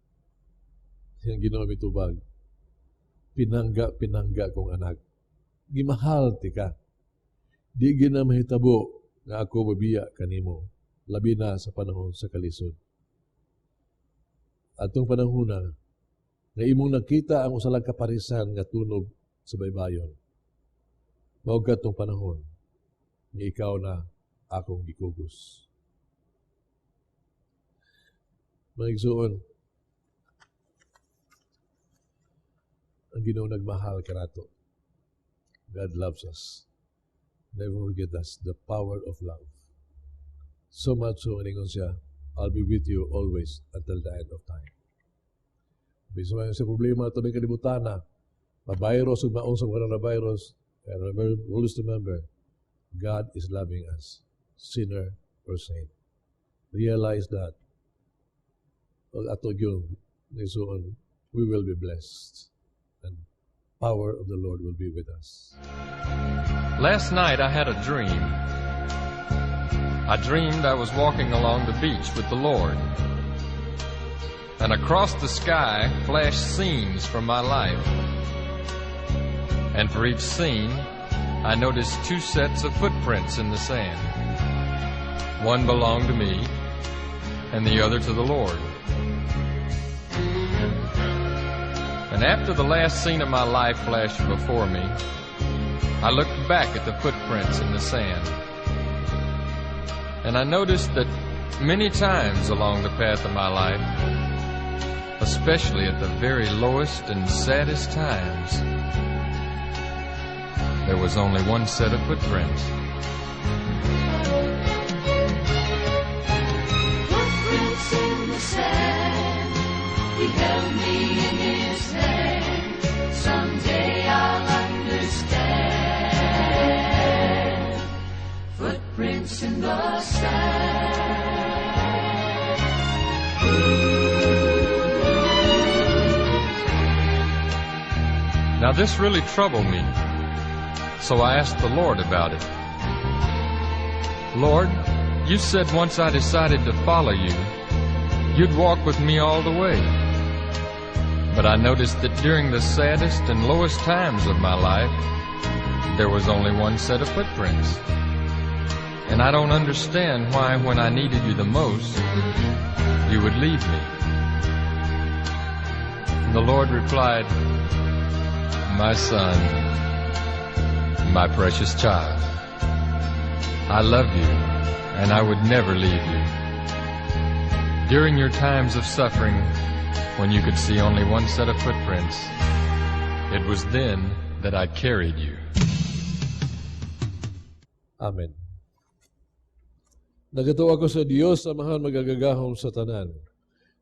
[SPEAKER 4] Siyang Ginoo mitubag, pinangga kong anak. Gimahal ti ka. Di gina mahitabo nga ako bibiya kanimo, labi na sa panahon sa kalisod. Atong panahon na, nga imong nakita ang usalang kaparisan nga tunog sa baybayon. Mao katong panahon ni ikaw na akong gikugos. Mga igsoon, ang Ginoo nagmahal kanato. God loves us. Never forget us, the power of love. So much so, ningon siya, I'll be with you always until the end of time. Bisa man sa problema ito ng kalibutan na ma-virus o maong sa coronavirus, and always remember, God is loving us, sinner or saint. Realize that. Ato yung nisuon, we will be blessed. And power of the Lord will be with us.
[SPEAKER 7] Last night I had a dream. I dreamed I was walking along the beach with the Lord. And across the sky flashed scenes from my life. And for each scene, I noticed 2 sets of footprints in the sand. One belonged to me, and the other to the Lord. And after the last scene of my life flashed before me, I looked back at the footprints in the sand. And I noticed that many times along the path of my life, especially at the very lowest and saddest times, there was only 1 set of footprints.
[SPEAKER 1] Footprints in the sand, he held me in his hand. Someday I'll understand. Footprints in the sand.
[SPEAKER 7] Now this really troubled me, so I asked the Lord about it. Lord, you said once I decided to follow you, you'd walk with me all the way. But I noticed that during the saddest and lowest times of my life, there was only 1 set of footprints. And I don't understand why when I needed you the most, you would leave me. And the Lord replied, my son, my precious child, I love you and I would never leave you. During your times of suffering, when you could see only 1 set of footprints, it was then that I carried you.
[SPEAKER 4] Amen. Nagatuwa ko sa Diyos, Amahan magagagahom sa tanan.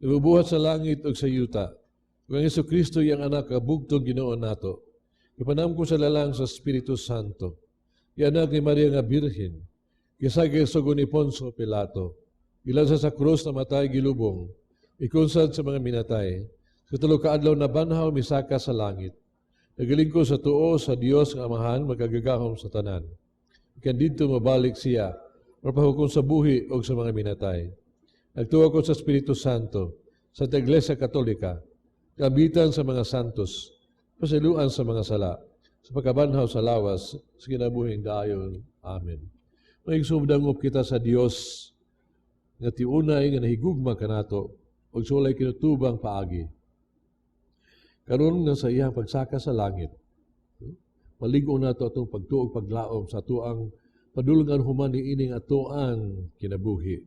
[SPEAKER 4] Ibubuhat sa langit o sa yuta. Kung Yesu Kristo yung anak, kabugtong Ginoo nato. Ipanam ko sa lalang sa Espiritu Santo. Yung anak ni Maria nga Birhen. Kisagay sa ni Ponso Pilato. Ilan sa krus na matay gilubong. Ikunsad sa mga minatay. Sa tulo kaadlaw na banhaw misaka sa langit. Nagaling ko sa tuo sa Diyos nga Amahan magagagahom sa tanan. Ikan dito mabalik siya. Mapahukom sa buhi o sa mga minatay. Nagtuwa ko sa Espiritu Santo, sa Iglesia Katolika, kabitan sa mga santos, pasiluan sa mga sala, sa pagkabanhaw sa lawas, sa kinabuhing dayon. Amen. Mahigsumdangop kita sa Dios nga tiunay nga nahigugma kanato o sulay kinutubang paagi. Karon nga sa iyang pagsaka sa langit, maligo na ito itong pagtuog paglaom sa tuang padulungan human ni ining ato ang kinabuhi.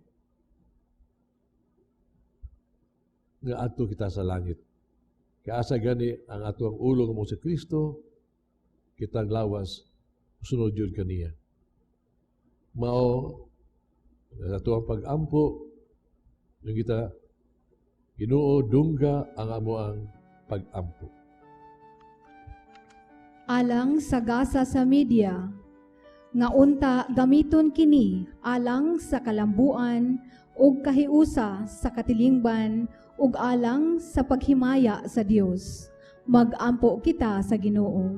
[SPEAKER 4] Nga ato kita sa langit. Kaasa gani ang ato ang ulo mo sa Kristo, kitang lawas, sunod yun kaniya. Mao, ato ang pag-ampo, yung kita, Ginoo, dungga ang amo ang pag-ampo.
[SPEAKER 2] Alang sa gasa sa media, nga unta gamiton kini alang sa kalambuan ug kahiusa sa katilingban ug alang sa paghimaya sa Dios. Mag-ampo kita sa Ginoo.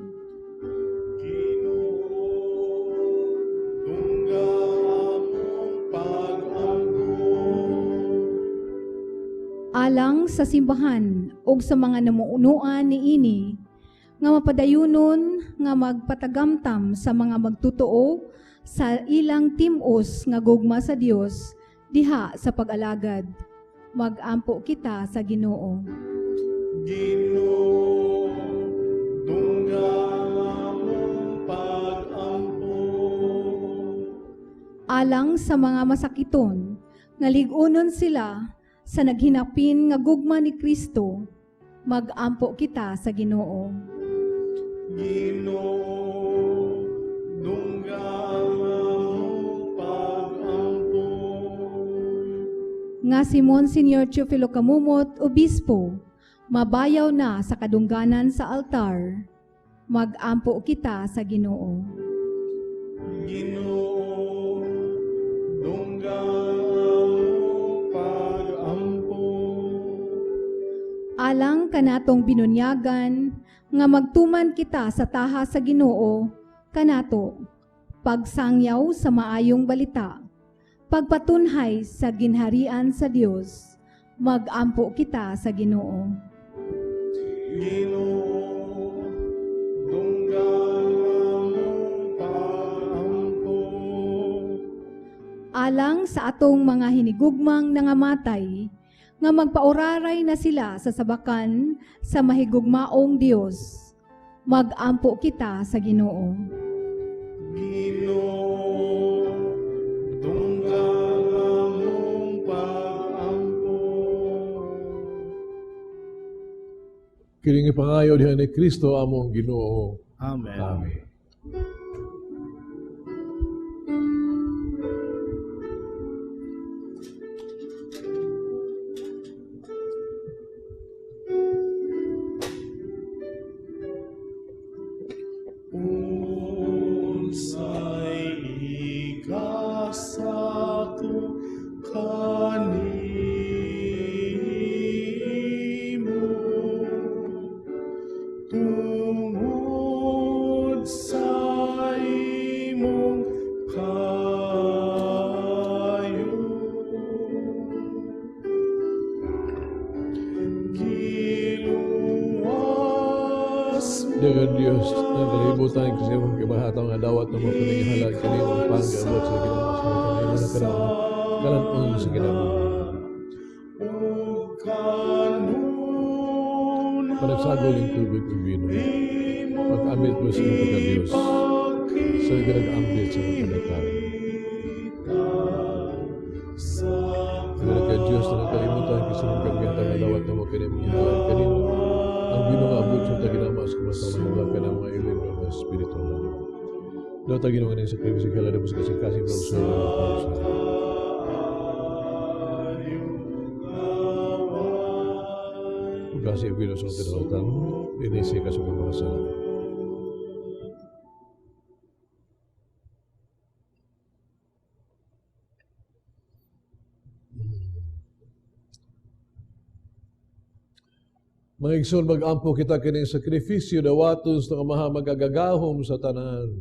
[SPEAKER 2] Alang sa simbahan ug sa mga namuunuan niini nga mapadayunon nga magpatagamtam sa mga magtutuo sa ilang timos nga gugma sa Dios diha sa pag-alagad. Mag-ampo kita sa Ginoo.
[SPEAKER 8] Ginoo
[SPEAKER 2] alang sa mga masakiton, nga ligunon sila sa naghinapin nga gugma ni Kristo, mag-ampo kita sa Ginoo.
[SPEAKER 8] Ginoo, dunggan mo pag-ampo.
[SPEAKER 2] Nga si Monsignor Teofilo Camumot, Obispo, mabayaw na sa kadungganan sa altar, mag-ampo kita sa Ginoo.
[SPEAKER 8] Ginoo, dunggan mo pag-ampo.
[SPEAKER 2] Alang kanatong binunyagan, nga magtuman kita sa taha sa Ginoo, kanato, pagsangyaw sa maayong balita, pagpatunhay sa ginharian sa Dios, mag-ampo kita sa Ginoo.
[SPEAKER 8] Ginoo, dunggan mo pag-ampo.
[SPEAKER 2] Alang sa atong mga hinigugmang nangamatay, nga magpauraray na sila sa sabakan sa mahigugmaong Dios, mag-ampo kita sa Ginoo.
[SPEAKER 8] Ginoo, dunggan mo pag-ampo.
[SPEAKER 4] Kining ipangayo diha ni Kristo among Ginoo.
[SPEAKER 3] Amen.
[SPEAKER 4] Amen.
[SPEAKER 8] Unsay ikasato kanimo tungod sa imong kayo. Giluwas
[SPEAKER 4] Dagan Dios, nagkalibutan kasi mong kibahataw nga dawat na mo paninghalag kanimong panggaabot sa ginamas mo kanimo na kanamo kalanon sa ginabuhi. Panagsagol yung tubig ug vino. Pag-ambit mo sa mga pagka-Diyos, sa nag-ambit sa mga panatang. Kaya kay Diyos na nagkalimutan kasi mong kabigatang nga dawat na mo kanimong hinalag kanimo. Ang ginaabot sa taginamas kumasama mga ka ng mga ilim ng mga espiritu na. Daw taginawa ng sakribisyo kala na mas kasing-kasing ng uso ng mga pausa. Kasi ang ginusong tinawatan, inisi ka sa mga sala. Mga igsoon, mag-ampo kita kining sakrifisyo dawatos na kamaha magagagahom sa tanan.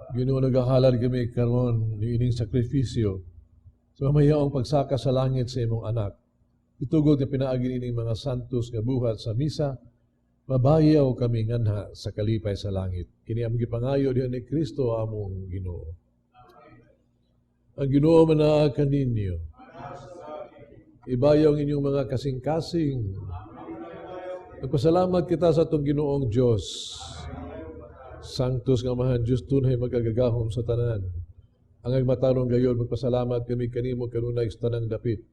[SPEAKER 4] Ginoo, nagahalad kami karon ni ining sakrifisyo sa mamayaong pagsaka sa langit sa imong anak. Itugod nga pinaagi ining mga santos nga buhat sa misa, mabayaw kami nganha sa kalipay sa langit. Kini among gipangayo diha ni Kristo among Ginoo. Ang Ginoo manaa kaninyo. Ibayaw ang inyong mga kasing-kasing. Nagpasalamat kita sa atong Ginoong Diyos. Santos nga Amahan Diyos tunay magagagahom sa tanan. Ang agmatarong gayon, magpasalamat kami kanimo kanunay sa tanang dapit.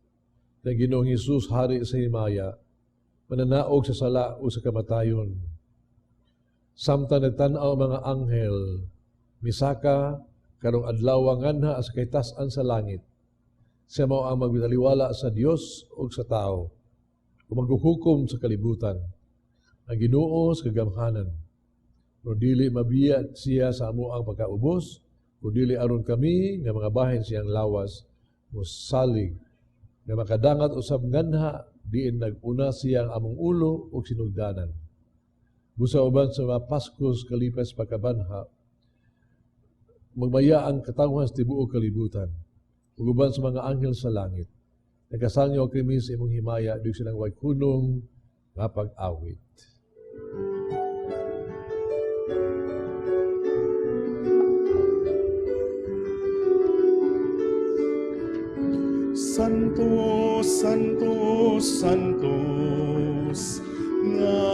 [SPEAKER 4] Na Ginoong Hesus hari sa himaya, mananaog sa sala o sa kamatayon. Samtang nagtanaw mga anghel, misaka karong adlaw nganha sa kahitasan sa langit. Siya mao ang magbitaliwala sa Dios o sa tao, o maghuhukom sa kalibutan. Ang Ginoo sa kagamhanan. Kung dili mabiyat siya sa amo ang pagkaubos, kung dili aron kami nga mga bahin siyang lawas, musalig, nga makadangat usab nganha, diin nag-una siyang among ulo o sinugdanan. Busa uban sa mga Paskos kalipas pagkabanha, magmaya ang katawhan sa tibuok kalibutan, ug uban sa mga anghel sa langit. Nagkasangyo kami sa imong himaya, di silang way kunong nga pag-awit.
[SPEAKER 8] Santos, Santos, Santos, nga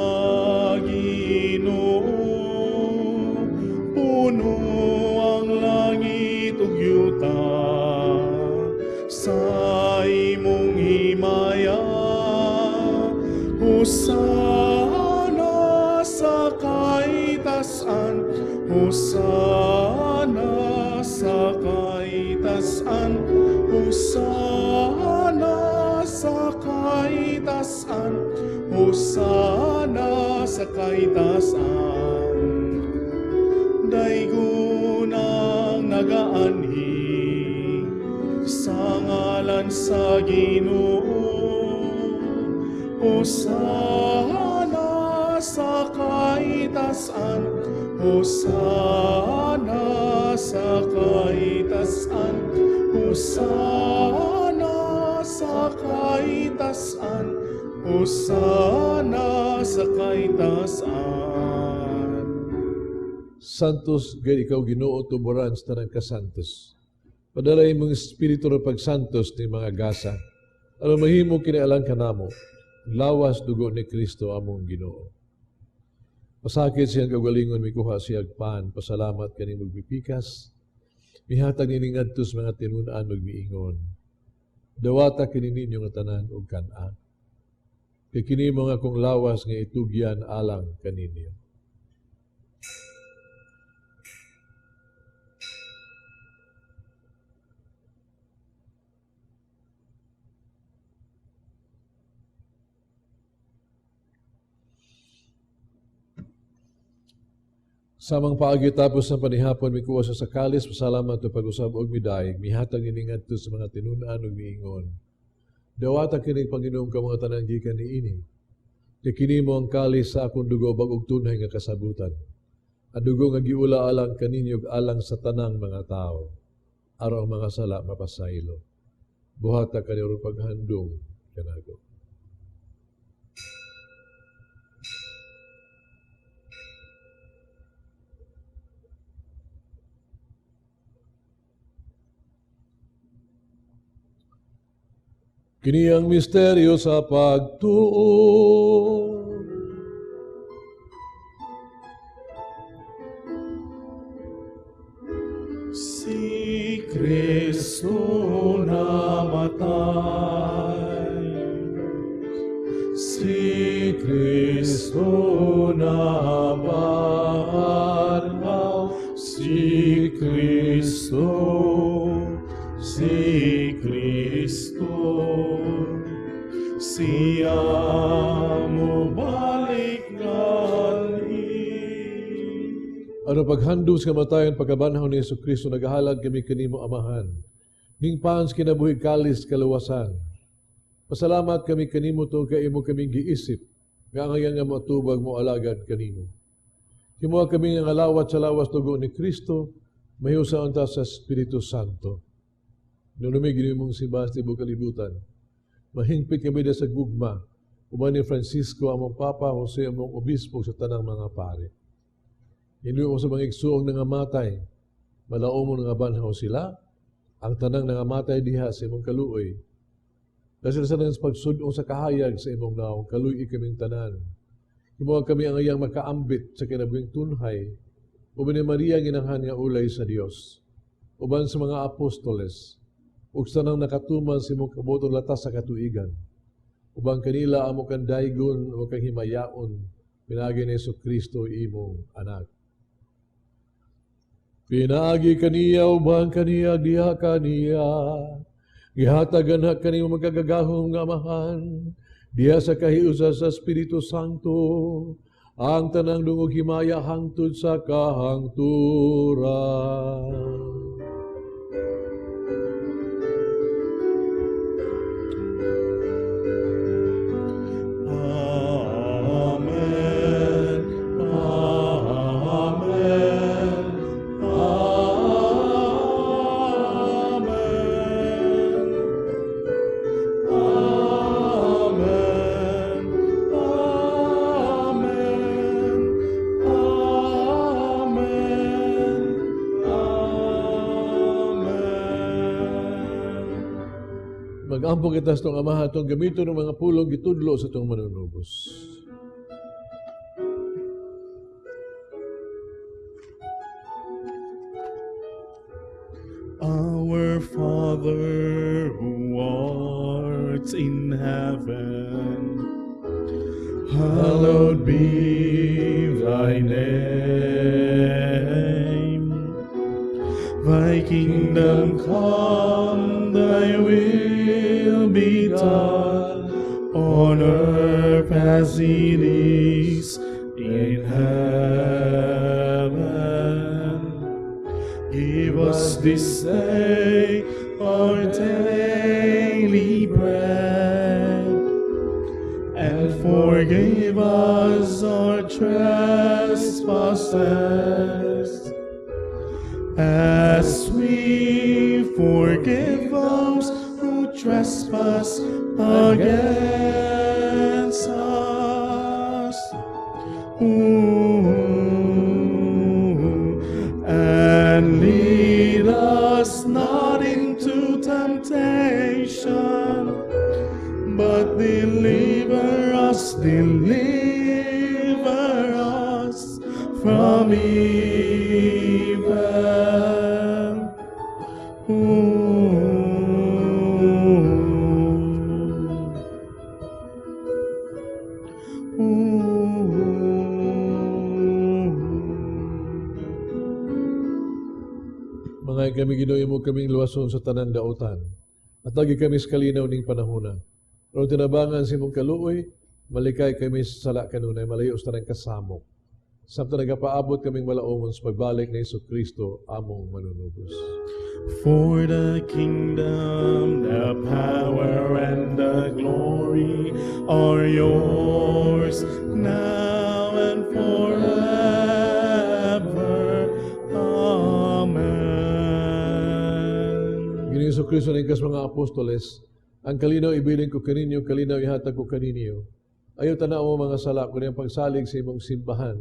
[SPEAKER 8] Ginoo, puno ang langit ug yuta sa imong himaya. Hosana sa kaitasan, Hosana sa kaitasan, Hosana sa kaitasan, Hosana sa kaitasan. Daygunang nagaanhi sa ngalan sa Ginoo. Hosana sa kaitasan, Hosana sa kaitasan, Hosana sa kaitasan, Hosana sa kaitasan.
[SPEAKER 4] Santos, gay ikaw Ginoo tuburan sa tanang kasantos. Padalay mong espiritu ng pagsantos ni mga gasa. Ano mahimo kinialang kanamo, lawas dugo ni Kristo among Ginoo. Pasakit siyang kagalingon, mikuha siyang pan, pasalamat kaning magbipikas, mihatag nining adtos mga tinunaan ug miingon. Dawata kini ninyo nga tanan ug kana. Kay kini mga kong lawas nga itugyan alang kaninyo. Samang paagi tapos ng panihapon, mikuha sa sakalis, pasalamat o pag-usab og midayeg, mihatag nining adto sa mga tinunaan ug miingon. Dawata kining Panginoon ka mga tanan gikan niini. Kay kini mo ang kalis sa akong dugo bag-og tunay nga kasabutan. Ang dugo nga giula alang kaninyo ug alang sa tanang mga tao. Araw ang mga sala mapasaylo. Buhata kaniyo paghandong kanago. Kini ang misteryo sa pagtuo.
[SPEAKER 8] Si Kristo namatay, si Kristo nabanhaw, si Kristo, siya mo balik gali.
[SPEAKER 4] Ano paghandom sa kamatayon pagkabanhaw ni Yesu Kristo nagahalad kami kanimo amahan. Ning pans kinabuhi kalis kaluwasan. Pasalamat kami kanimo to kay imo kaming giisip nga ngayon nga matubag mo alagad kanimo. Himuha kami nga lawat sa lawas dugo ni Kristo, mahiusaon ta sa Espiritu Santo. Nunumig mong simbahan sa ibang kalibutan. Mahingpit kami sa gugma, uban ni Francisco among Papa, Jose among Obispo sa tanang mga pare. Inuwi mo sa mga igsuong nangamatay, malao mo nangabanhaw sila, ang tanang nangamatay diha sa imong kaluoy. Kasi sa nang pagsudong sa kahayag sa imong naong, kaluoy kaming tanan. Himuha kami ang iyang makaambit sa kinabuhing tunhay, uban ni Maria ginanghan nga ulay sa Dios, uban sa mga apostoles, ug sa nang nakatuman sa imong kabutong latas sa katuigan. Ubang kanila amo kang daygon o kang himayaon, pinagi ni Yesu Kristo imong anak. Pinagi kaniya, ubang kaniya, diha kaniya, gihatagan ha kaniyong magagagahong nga amahan, diha sa kahiusa sa Espiritu Santo, ang tanang dungog himaya hangtod sa kahangturan. Mag-ampo kita sa itong Amahan, itong gamito ng mga pulong gitudlo sa itong manunubos.
[SPEAKER 8] Our Father who art in heaven, hallowed be thy name. Thy kingdom come, thy will be done, on earth as it is in heaven. Give us this day our daily bread, and forgive us our trespasses, as we forgive those who trespass against us. And lead us not into temptation, but deliver us from evil.
[SPEAKER 4] Mga kami Ginoo mo kaming luwason sa tanan dautan. At lagi kami sa kalinaw ning panahona. Pero tinabangan si mong kaluoy, malikay kami sa sala kanunay, malayo sa tanang kasamok. Samtang nagapaabot kaming malaumon sa pagbalik ni Jesucristo, among manunubos.
[SPEAKER 8] For the kingdom, the power, and the glory are yours, now and forever. Amen.
[SPEAKER 4] Gini Jesucristo ng kas mga apostoles, ang kalinaw ibilin ko kaninyo, kalinaw ihatag ko kaninyo. Ayaw tanaw mo mga sala ko niyang pagsalig sa imong simbahan.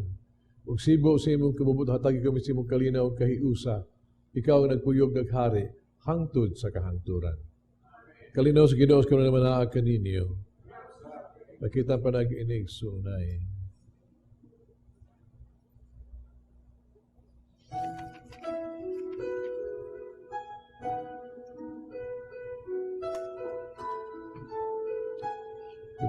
[SPEAKER 4] Ug sibo sa imong kabubot hatagi kami sa imong kalinaw ug kahiusa. Ikaw ang nagpuyog naghari hangtod sa kahangturan. Kalinaw sa Ginoo ko naman naa kaninyo. Nakita pa nag-inig sunay.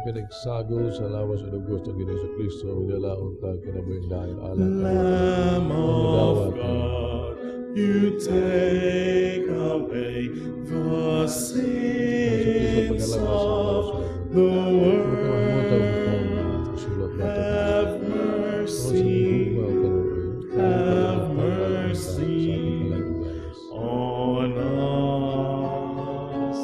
[SPEAKER 4] Pinagsago sa lawas at ugos ng Ginoo Kristo, magdalaon ta kinabuhing dahil alam.
[SPEAKER 8] Lamb of God, you take away the sins of the world. Have mercy, have mercy on us.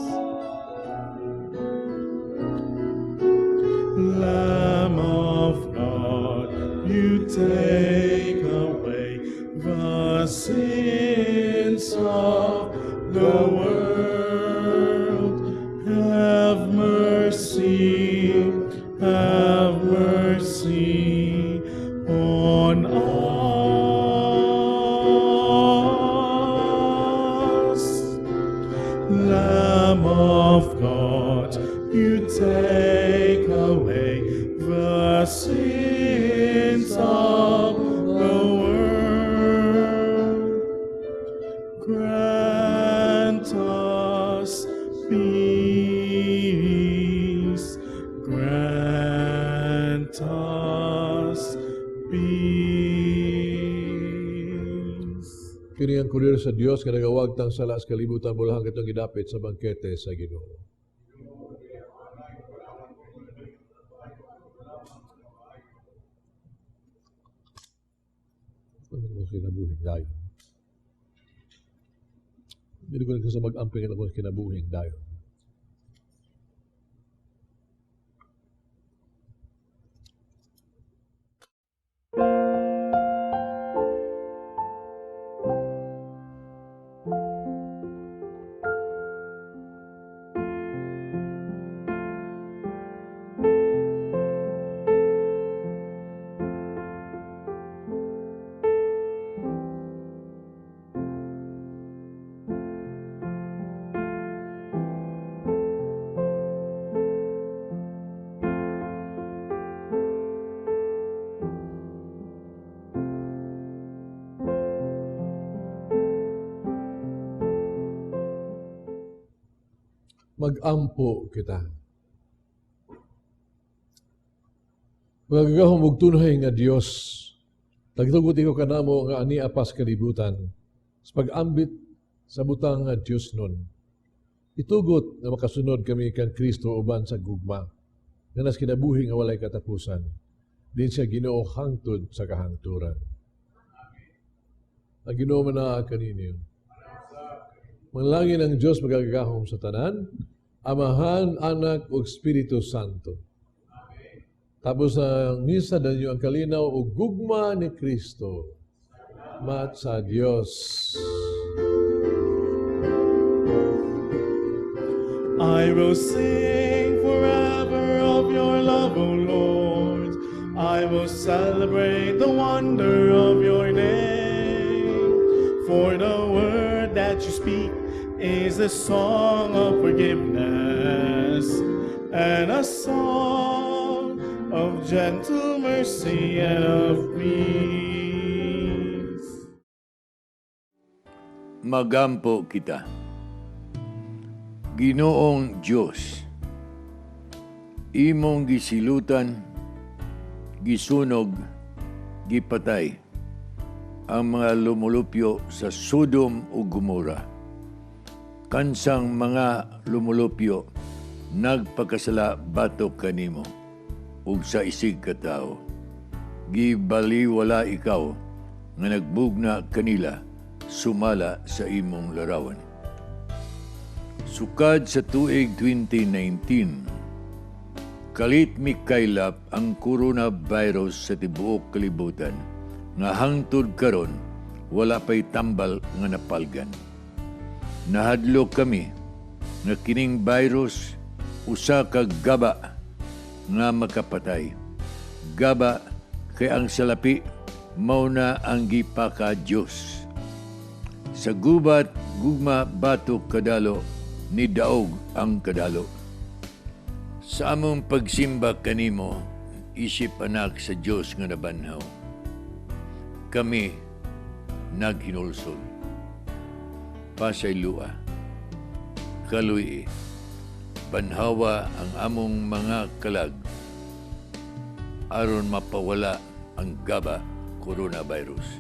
[SPEAKER 8] Lamb of God, you take away the sins of the world. Have mercy on us. Lamb of God, you take away the sins of the world. Grant us peace. Grant us peace.
[SPEAKER 4] Kini ang kurir sa Dios nga nagawag tang sala sa kalibutan bulahang katong gidapit sa bangkete sa Ginoo. Kinabuhing dayon. Hindi ko rin sa mag-amping ako kinabuhing dayon. Mag-ampo kita. Magagahong magtunhay nga Diyos, tagtugot ko kanamo nga ani apas kalibutan, sa pag-ambit sa butang nga Diyos nun. Itugot na makasunod kami kan Kristo uban sa gugma, nga nas kinabuhi nga walay katapusan, din siya Ginoo hangtod sa kahangturan. Ang Ginoo man kaninyo. Manlangin ang Diyos magagahom sa tanan, Amahan, Anak, o Espiritu Santo. Tapos ang misa danyo ang kalinaw o gugma ni Kristo. Mat sa Diyos.
[SPEAKER 8] I will sing forever of your love, O Lord. I will celebrate the wonder of your name. For the word that you speak is a song of forgiveness and a song of gentle mercy and of peace.
[SPEAKER 9] Magampo kita. Ginoong Diyos, imong gisilutan, gisunog, gipatay ang mga lumulupyo sa Sodom ug Gomora. Kansang mga lumulupyo nagpakasala batok kanimo ug sa isig ka tao. Gibaliwala ikaw nga nagbugna kanila sumala sa imong larawan. Sukad sa tuig 2019, kalit mikaylap ang coronavirus sa tibuok kalibutan nga hangtod karon wala pay tambal nga napalgan. Nahadlok kami nga kining virus usa ka gaba nga makapatay. Gaba kay ang salapi mao na ang gipaka Dios. Sa gubat gugma batok kadalo ni daog ang kadalo. Sa among pagsimba kanimo, isip anak sa Dios nga nabanhaw. Kami naghinulsol. Pasay lua. Kaluy, banhawa ang among mga kalag aron mapawala ang gaba coronavirus.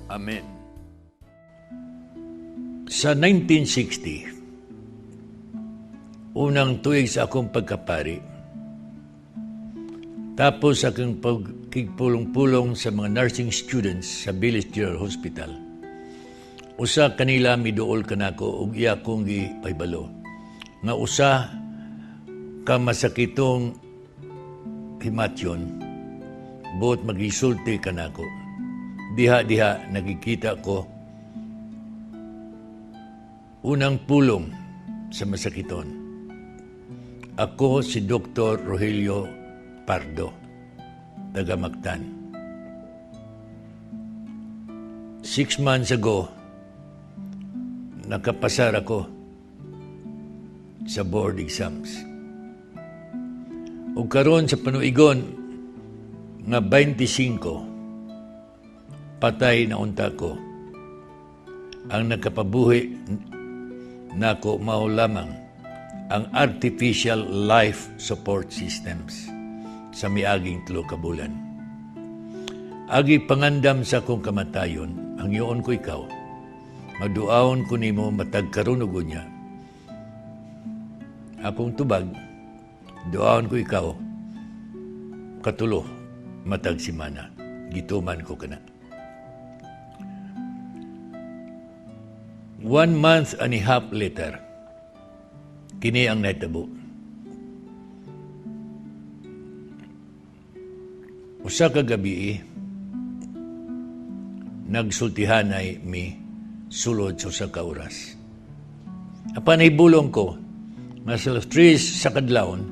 [SPEAKER 9] Amen. Sa 1960, unang tuig sa akong pagkapari, tapos akong pagkigpulong-pulong sa mga nursing students sa Village General Hospital. Usa kanila miduol kanako ug iya kong gipaybalo nga usa ka masakitong himatyon buot magisulti kanako. Diha-diha nakikita ko unang pulong sa masakiton. Ako si Dr. Rogelio Pardo, taga Mactan. 6 months ago, nakapasar ako sa board exams. O karon sa panuigon nga 25, patay na unta ko. Ang nakapabuhi nako mao lamang ang artificial life support systems sa miaging 3 ka bulan. Agi pangandam sa akong kamatayon, ang iyon ko ikaw, maduaon ko nimo matag karon ug unya. Akong tubag, duaon ko ikaw, katulo, matag simana, gituman ko kana. 1 month and a half later, kini ang naitabo. Usa ka gabi, nagsultihanay mi sulod sa usa ka oras. Apan ibulong ko, nga sa 3 sa kadlawon,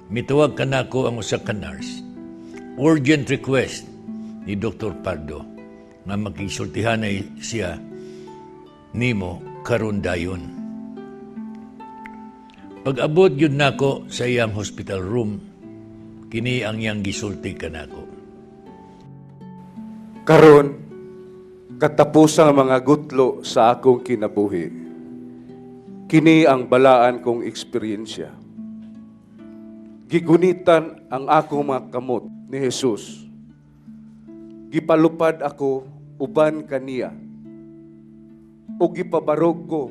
[SPEAKER 9] mituwag kanako ang usa ka nurse. Urgent request ni Dr. Pardo nga magkisultihanay siya nimo karon dayon. Pag-abot yun nako sa iyang hospital room, kini ang iyang gisulti kanako.
[SPEAKER 10] Karon, katapos ang mga gutlo sa akong kinabuhi. Kini ang balaan kong eksperyensya. Gigunitan ang akong mga kamot ni Jesus. Gipalupad ako uban kaniya. O gipabarog ko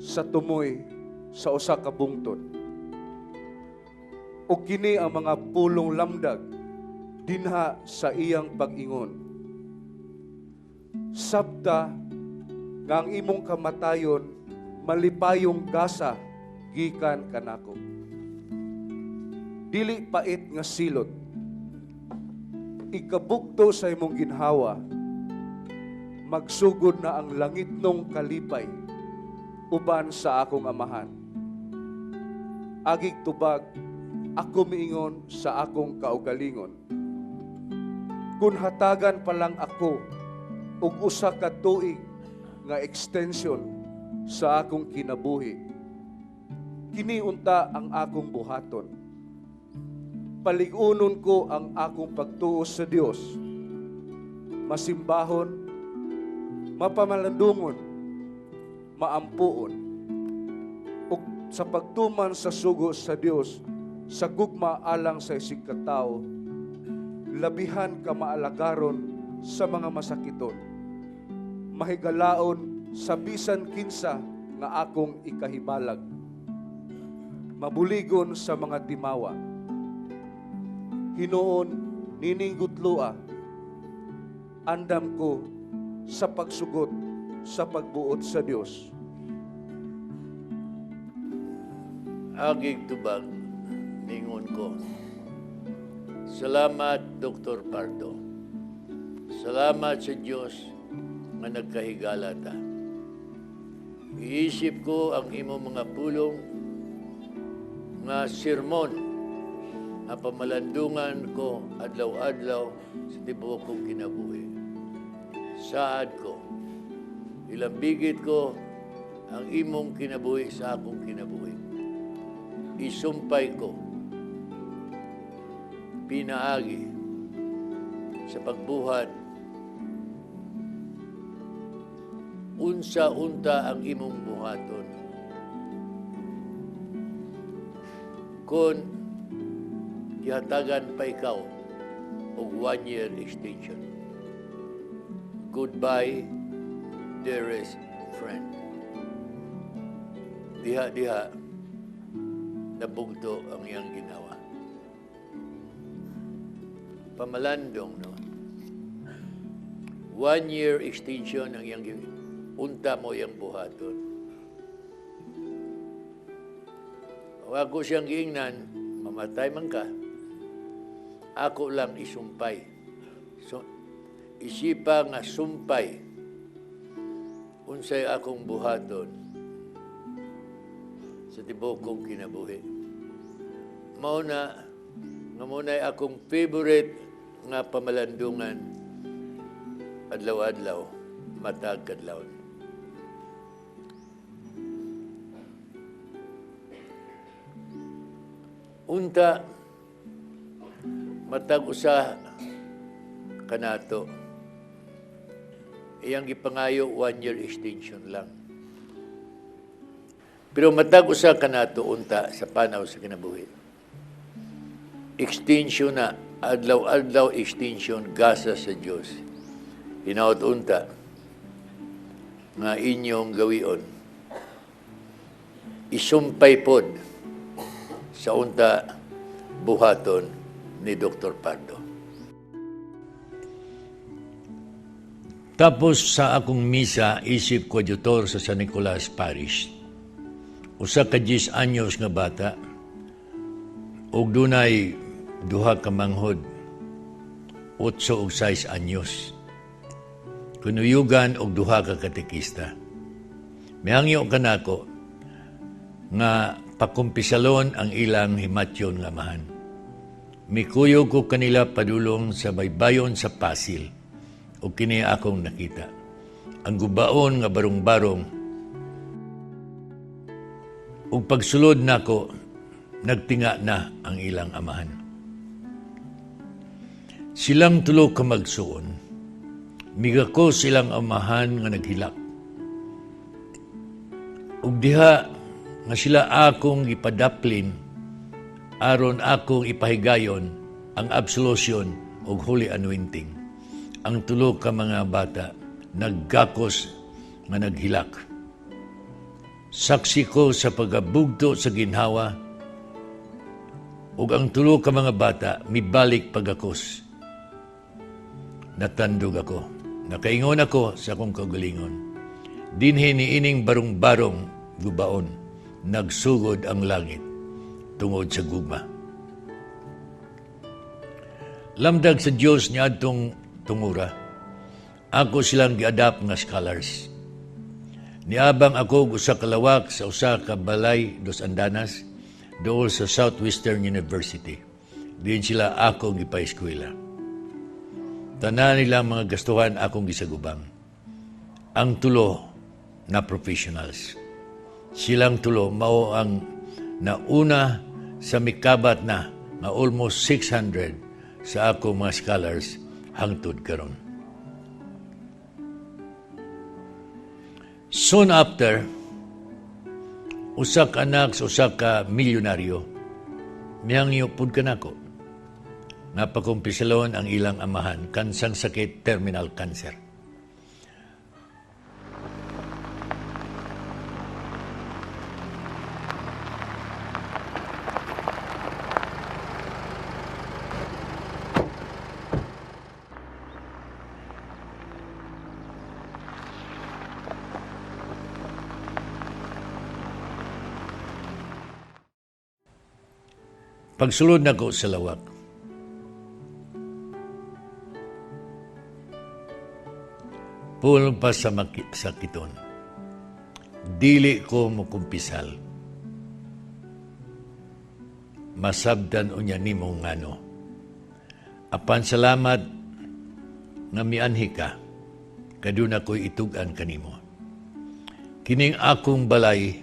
[SPEAKER 10] sa tumoy sa usa ka bungtod. O kini ang mga pulong lamdag dinha sa iyang pag-ingon. Sabta nga ang imong kamatayon malipayong gasa gikan kanako. Dili pait nga silot. Ikabukto sa imong ginhawa, magsugod na ang langitnong kalipay uban sa akong amahan. Agig tubag, ako miingon sa akong kaugalingon. Kung hatagan pa lang ako og usa ka tuig nga extension sa akong kinabuhi, kini unta ang akong buhaton. Paligunon ko ang akong pagtuo sa Dios. Masimbahon, mapamalandungon, maampuon, ug sa pagtuman sa sugo sa Dios, sa gugma alang sa isig katao, labihan ka maalagaron sa mga masakiton, mahigalaon sa bisan kinsa nga akong ikahibalag, mabuligon sa mga timawa, hinoon nining gutlua, andam ko sa pagsugot sa pagbuot sa Dios.
[SPEAKER 9] Agig tubag, ningon ko. Salamat, Dr. Pardo. Salamat sa Diyos nga nagkahigala ta. Iisip ko ang imo mga pulong nga sermon nga pamalandungan ko adlaw-adlaw sa tibuok kong kinabuhi. Saad ko, ilambigit ko ang imong kinabuhi sa akong kinabuhi. Isumpay ko, pinaagi sa pagbuhat, unsa-unta ang imong buhaton. Kung ihatagan pa ikaw og 1-year extension. Goodbye, dearest friend. Diha-diha, nabugto ang iyang ginawa. Pamalandong, no? 1-year extension ang iyang unta mo iyang buhaton. Ako siyang giingnan, mamatay man ka, ako lang isumpay. So, isipa nga sumpay, unsay akong buhaton sa tibuok kong kinabuhi. Mauna, nga muna'y akong favorite nga pamalandungan adlaw-adlaw, matag kadlawon. Unta, matag usa kanato. Iyang gipangayo 1-year extension lang. Pero matag usa kanato unta sa panaw sa kinabuhi. Extension na, adlaw-adlaw extension, gasa sa Dios. Hinaut unta nga inyong gawion. Isumpay pod sa unta buhaton ni Dr. Pardo. Tapos sa akong misa, isip koadjutor sa San Nicolas Parish. Usa ka 10 anyos nga bata, ug dunay 2 ka manghod, 8 ug 6 anyos. Kunuyugan og 2 ka katekista. Mihangyo kanako nga pakumpisalon ang ilang himatyon nga amahan. Mikuyog ko kanila padulong sa baybayon sa Pasil o kini akong nakita. Ang gubaon nga barong-barong ug pagsulod nako nagtinga na ang ilang amahan. Silang tulo ka magsuon. Migako silang amahan nga naghilak. Ug diha nga sila akong ipadaplin aron akong ipahigayon ang absolution o holy anointing. Ang tulo ka mga bata naggakos nga naghilak. Saksi ko sa pagabugto sa ginhawa ug ang tulo ka mga bata mibalik pagakos. Natandog ako. Nakaingon ako sa akong kaugalingon. Dinhi niining barong-barong gubaon, nagsugod ang langit tungod sa gugma. Lamdag sa Dios niya adtong tungura. Ako silang giadapt nga scholars. Niabang ako usa ka lawak sa usa ka balay dos andanas dool sa Southwestern University. Diin sila ako gipa-eskwela. Tanan nila mga gastuhan akong gisagubang. Ang tulo na professionals. Silang tulo mao ang nauna sa mikabat na nga almost 600 sa ako mga scholars hangtod karon. Soon after, usa ka anak sa usa ka milyonaryo, mihangyo pud kanako. Napakumpisalon ang ilang amahan kansang sakit terminal cancer. Pagsulod na ko sa lawak, pulong pa sa sakiton, dili ko mukumpisal. Masabdan unya nimo ngano. Apan salamat nga mianhi ka, kaduna ko'y itugan kanimo. Kining akong balay,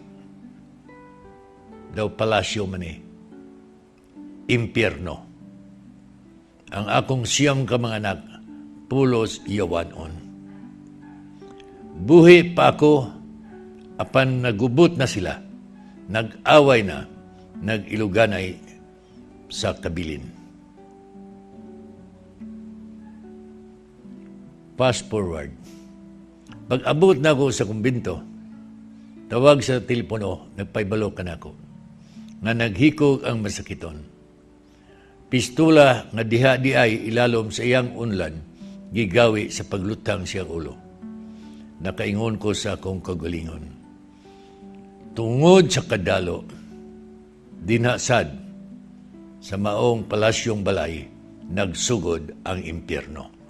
[SPEAKER 9] daw palasyo man impyerno. Ang akong siyam ka mga anak, pulos iyawanon. Buhi pa ako, apan nagubot na sila, nag-away na, nag-iluganay sa kabilin. Fast forward. Pag-abot na ako sa kumbinto, tawag sa telepono, nagpaibalo ka na ako, nga naghikog ang masakiton. Pistola nga diha di ay ilalom sa iyang unlan, gigawi sa paglutang siyang ulo. Nakaingon ko sa akong kagalingon. Tungod sa kadalo, dinasad sa maong palasyong balay, nagsugod ang impyerno.